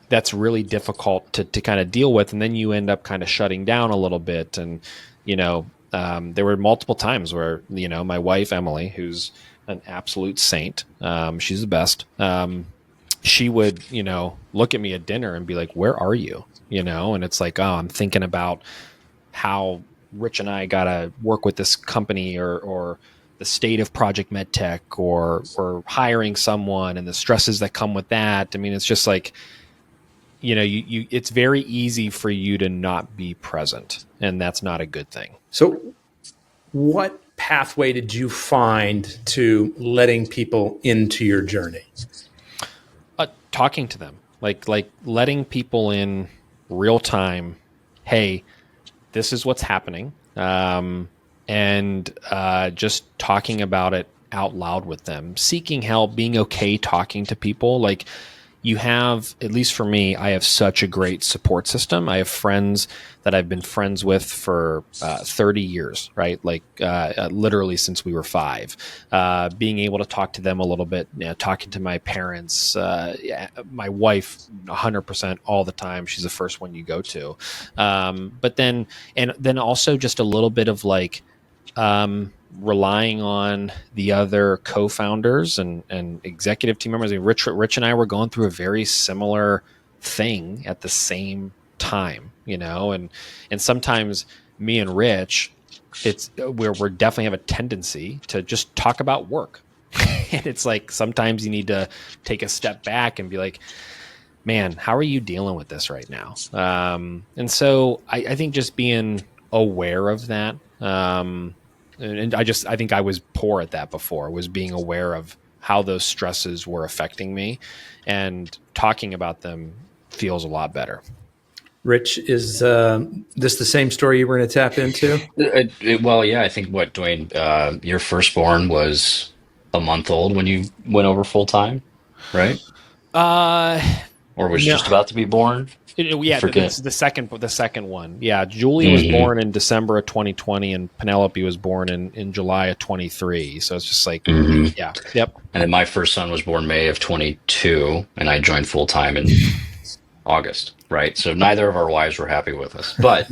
that's really difficult to kind of deal with. And then you end up kind of shutting down a little bit. And, there were multiple times where, my wife, Emily, who's an absolute saint, she's the best. She would, look at me at dinner and be like, "Where are you?" And it's like, "Oh, I'm thinking about how Rich and I got to work with this company or the state of Project MedTech or hiring someone and the stresses that come with that." I mean, it's just like, it's very easy for you to not be present, and that's not a good thing. So what pathway did you find to letting people into your journey? Talking to them, like letting people in real time. Hey, this is what's happening. And just talking about it out loud with them, seeking help, being okay talking to people. Like, you have, at least for me, I have such a great support system. I have friends that I've been friends with for 30 years, right? Like literally since we were 5. Being able to talk to them a little bit, talking to my parents, my wife, 100% all the time. She's the first one you go to. But then also just a little bit of like, relying on the other co-founders and executive team members. I mean, Rich and I were going through a very similar thing at the same time, and sometimes me and Rich, it's where we definitely have a tendency to just talk about work. And it's like, sometimes you need to take a step back and be like, man, how are you dealing with this right now? And so I think just being aware of that, and I think I was poor at that before, was being aware of how those stresses were affecting me, and talking about them feels a lot better. Rich, is this the same story you were going to tap into? Well, yeah, I think what, Duane, your firstborn was a month old when you went over full time, right? Or was No. just about to be born? Yeah, the second one. Yeah, Julia was born in December of 2020, and Penelope was born in July of 23. So it's just like, yeah, yep. And then my first son was born May of 22, and I joined full time in August, right? So neither of our wives were happy with us, but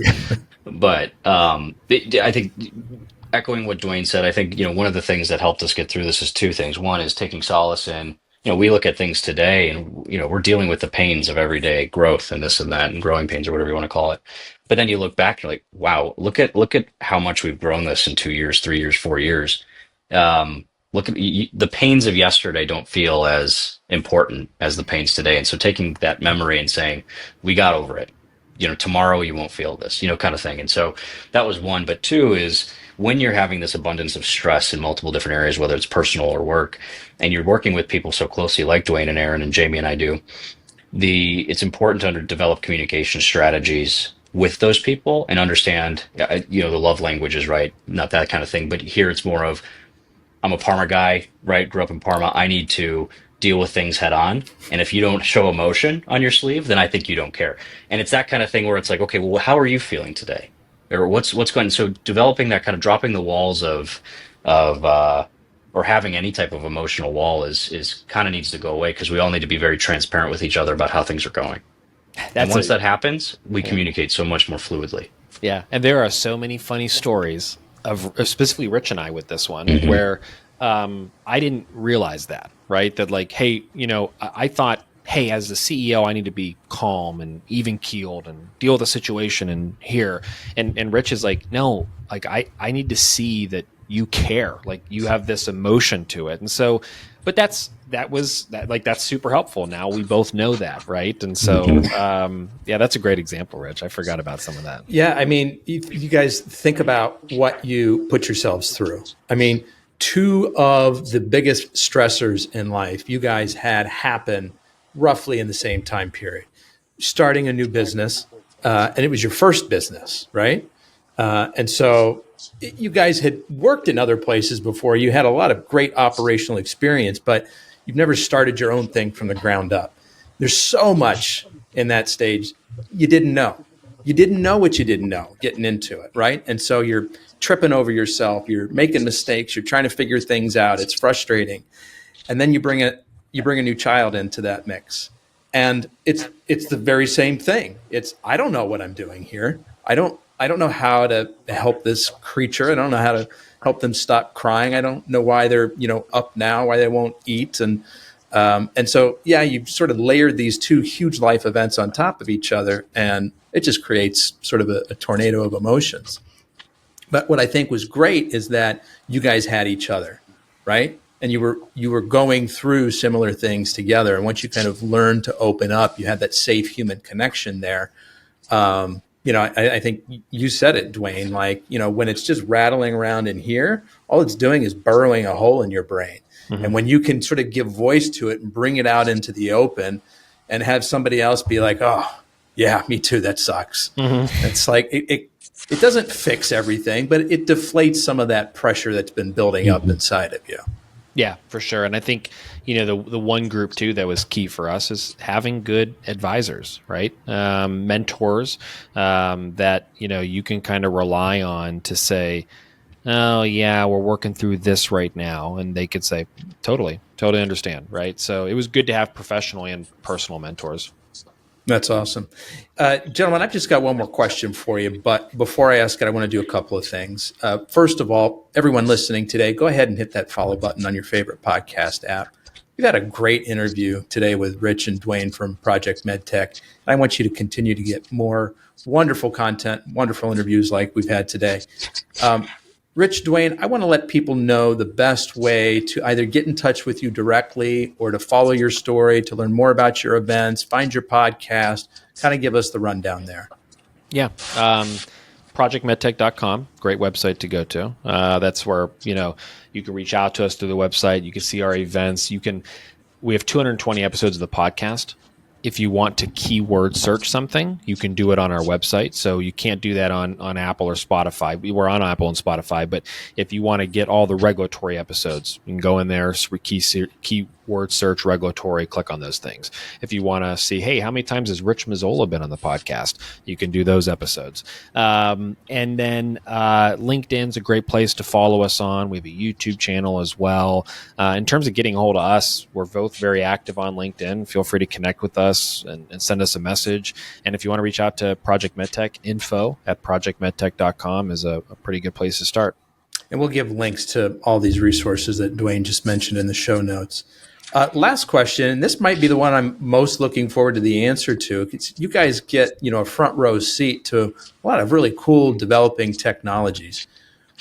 I think, echoing what Duane said, I think, one of the things that helped us get through this is 2 things. One is taking solace in, we look at things today and, we're dealing with the pains of everyday growth and this and that and growing pains or whatever you want to call it. But then you look back, you're like, wow, look at how much we've grown this in 2 years, 3 years, 4 years. Look at the pains of yesterday don't feel as important as the pains today. And so taking that memory and saying, we got over it, tomorrow you won't feel this, kind of thing. And so that was one. But 2 is, when you're having this abundance of stress in multiple different areas, whether it's personal or work, and you're working with people so closely like Duane and Aaron and Jamie and I do, it's important to develop communication strategies with those people and understand, the love languages, right? Not that kind of thing. But here it's more of, I'm a Parma guy, right? Grew up in Parma. I need to deal with things head on. And if you don't show emotion on your sleeve, then I think you don't care. And it's that kind of thing where it's like, okay, well, how are you feeling today? Or what's going, so developing that kind of, dropping the walls of or having any type of emotional wall is kind of needs to go away, because we all need to be very transparent with each other about how things are going. And once that happens, we communicate so much more fluidly. Yeah. And there are so many funny stories of specifically Rich and I with this one, where I didn't realize that, right? That like, hey, I thought, hey, as the CEO, I need to be calm and even keeled and deal with the situation and here. And Rich is like, no, like I need to see that you care, like you have this emotion to it. And so, but that's super helpful. Now we both know that, right? And so, yeah, that's a great example, Rich. I forgot about some of that. Yeah, I mean, you guys think about what you put yourselves through. I mean, 2 of the biggest stressors in life you guys had happen roughly in the same time period. Starting a new business, and it was your first business, right? And so you guys had worked in other places before. You had a lot of great operational experience, but you've never started your own thing from the ground up. There's so much in that stage you didn't know. You didn't know what you didn't know getting into it, right? And so you're tripping over yourself. You're making mistakes. You're trying to figure things out. It's frustrating. And then you bring a new child into that mix, and it's the very same thing. It's, I don't know what I'm doing here. I don't know how to help this creature. I don't know how to help them stop crying. I don't know why they're up now, why they won't eat, and so yeah, you've sort of layered these two huge life events on top of each other, and it just creates sort of a tornado of emotions. But what I think was great is that you guys had each other, right? And you were going through similar things together. And once you kind of learned to open up, you had that safe human connection there. I think you said it, Duane, like, when it's just rattling around in here, all it's doing is burrowing a hole in your brain. Mm-hmm. And when you can sort of give voice to it and bring it out into the open and have somebody else be like, oh, yeah, me too, that sucks. Mm-hmm. It's like, it doesn't fix everything, but it deflates some of that pressure that's been building up inside of you. Yeah, for sure. And I think, the one group too that was key for us is having good advisors, right? Mentors that, you can kind of rely on to say, oh yeah, we're working through this right now. And they could say, totally understand, right? So it was good to have professional and personal mentors. That's awesome. Gentlemen, I've just got one more question for you, but before I ask it, I want to do a couple of things. First of all, everyone listening today, go ahead and hit that follow button on your favorite podcast app. We've had a great interview today with Rich and Duane from Project MedTech. I want you to continue to get more wonderful content, wonderful interviews like we've had today. Rich, Duane, I want to let people know the best way to either get in touch with you directly or to follow your story, to learn more about your events, find your podcast, kind of give us the rundown there. Yeah. ProjectMedTech.com, great website to go to. That's where, you can reach out to us through the website. You can see our events. We have 220 episodes of the podcast. If you want to keyword search something, you can do it on our website. So you can't do that on Apple or Spotify. We're on Apple and Spotify, but if you want to get all the regulatory episodes, you can go in there, keyword search regulatory, click on those things. If you want to see, hey, how many times has Rich Mazzola been on the podcast? You can do those episodes. And then LinkedIn's a great place to follow us on. We have a YouTube channel as well. In terms of getting a hold of us, we're both very active on LinkedIn. Feel free to connect with us and send us a message. And if you want to reach out to Project MedTech, info@projectmedtech.com is a pretty good place to start. And we'll give links to all these resources that Duane just mentioned in the show notes. Last question, and this might be the one I'm most looking forward to the answer to. You guys get, a front row seat to a lot of really cool developing technologies.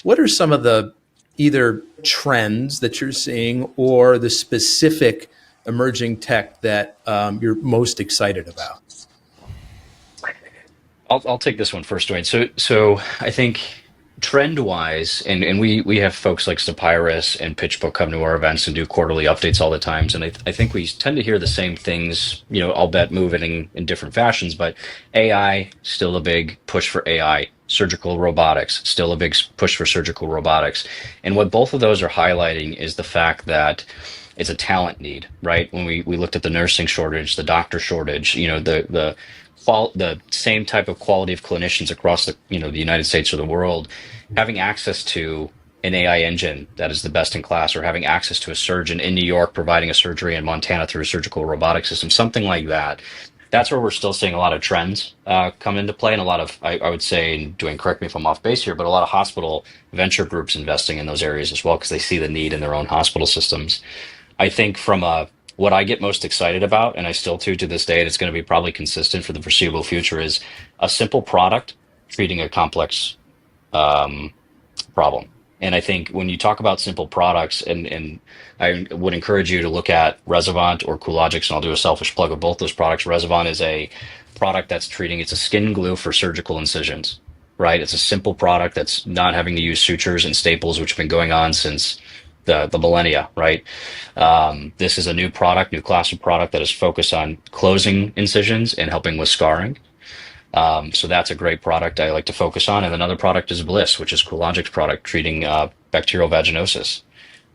What are some of the either trends that you're seeing or the specific emerging tech that you're most excited about? I'll take this one first, Duane. So I think trend-wise, and we have folks like Stapyrus and PitchBook come to our events and do quarterly updates all the times, and I think we tend to hear the same things, albeit moving in different fashions, but AI, still a big push for AI. Surgical robotics, still a big push for surgical robotics. And what both of those are highlighting is the fact that it's a talent need, right? When we looked at the nursing shortage, the doctor shortage, the same type of quality of clinicians across the United States or the world, having access to an AI engine that is the best in class, or having access to a surgeon in New York providing a surgery in Montana through a surgical robotic system, something like that. That's where we're still seeing a lot of trends come into play, and a lot of, I would say, and Duane, correct me if I'm off base here, but a lot of hospital venture groups investing in those areas as well because they see the need in their own hospital systems. I think from what I get most excited about, and I still do to this day, and it's going to be probably consistent for the foreseeable future, is a simple product treating a complex problem. And I think when you talk about simple products, and I would encourage you to look at Resivant or Coologix, and I'll do a selfish plug of both those products. Resivant is a product that's it's a skin glue for surgical incisions, right? It's a simple product that's not having to use sutures and staples, which have been going on since the millennia, right? This is a new product, new class of product that is focused on closing incisions and helping with scarring. So that's a great product I like to focus on. And another product is Bliss, which is Coologic's product treating bacterial vaginosis.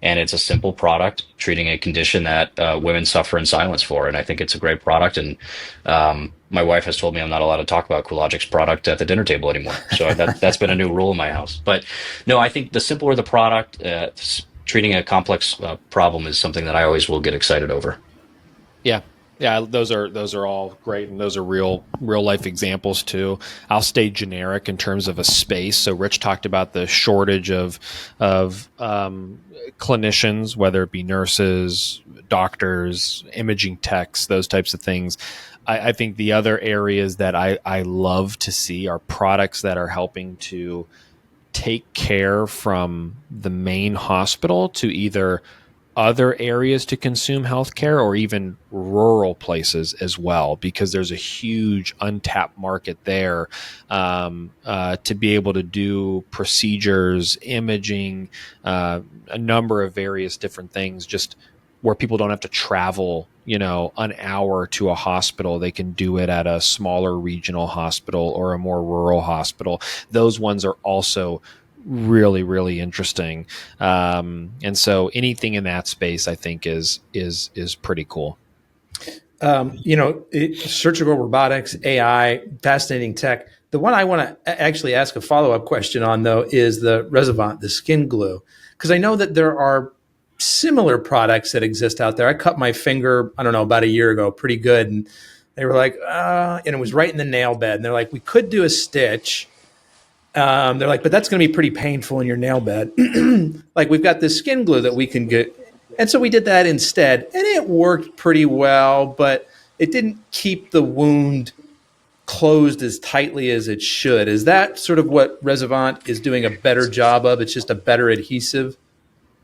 And it's a simple product treating a condition that women suffer in silence for. And I think it's a great product. And my wife has told me I'm not allowed to talk about Coologic's product at the dinner table anymore. So that's been a new rule in my house. But no, I think the simpler the product, treating a complex problem is something that I always will get excited over. Yeah. Yeah, those are all great, and those are real life examples too. I'll stay generic in terms of a space. So Rich talked about the shortage of clinicians, whether it be nurses, doctors, imaging techs, those types of things. I think the other areas that I love to see are products that are helping to take care from the main hospital to either other areas to consume healthcare or even rural places as well, because there's a huge untapped market there to be able to do procedures, imaging, a number of various different things, just where people don't have to travel, an hour to a hospital. They can do it at a smaller regional hospital or a more rural hospital. Those ones are also really, really interesting. And so anything in that space, I think is pretty cool. Surgical robotics, AI, fascinating tech. The one I want to actually ask a follow-up question on, though, is the Resivant, the skin glue, because I know that there are similar products that exist out there. I cut my finger, I don't know, about a year ago, pretty good, and they were like, and it was right in the nail bed, and they're like, we could do a stitch. They're like, but that's going to be pretty painful in your nail bed. Like, we've got this skin glue that we can get. And so we did that instead. And it worked pretty well, but it didn't keep the wound closed as tightly as it should. Is that sort of what Resivant is doing a better job of? It's just a better adhesive?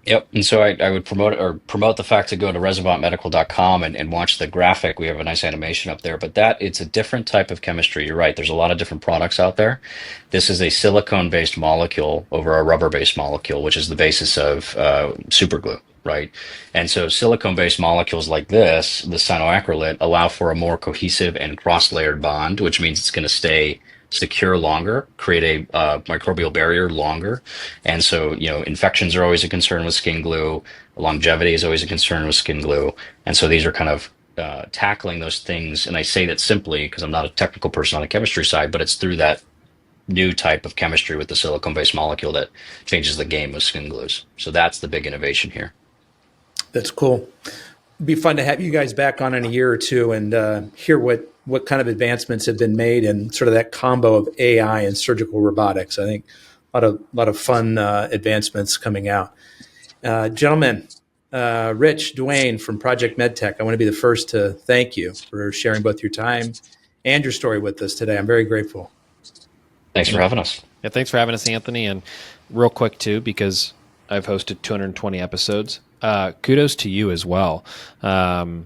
Yep. And so I would promote the fact to go to resivantmedical.com and watch the graphic. We have a nice animation up there, but it's a different type of chemistry. You're right. There's a lot of different products out there. This is a silicone-based molecule over a rubber-based molecule, which is the basis of superglue, right? And so silicone-based molecules like this, the cyanoacrylate, allow for a more cohesive and cross-layered bond, which means it's going to stay secure longer, create a microbial barrier longer. And so, infections are always a concern with skin glue. Longevity is always a concern with skin glue. And so these are kind of tackling those things. And I say that simply because I'm not a technical person on the chemistry side, but it's through that new type of chemistry with the silicone-based molecule that changes the game of skin glues. So that's the big innovation here. That's cool. It'd be fun to have you guys back on in a year or two and hear what kind of advancements have been made and sort of that combo of AI and surgical robotics. I think a lot of fun advancements coming out. Gentlemen, Rich, Duane from Project MedTech, I want to be the first to thank you for sharing both your time and your story with us today. I'm very grateful. Thanks for having us. Yeah, thanks for having us, Anthony. And real quick, too, because I've hosted 220 episodes. Kudos to you as well, from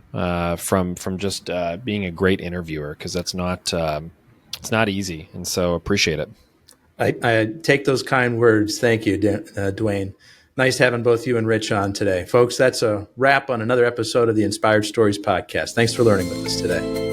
just being a great interviewer, because that's not it's not easy, and so appreciate it. I take those kind words. Thank you, Duane. Nice having both you and Rich on today, folks. That's a wrap on another episode of the Inspired Stories podcast. Thanks for learning with us today.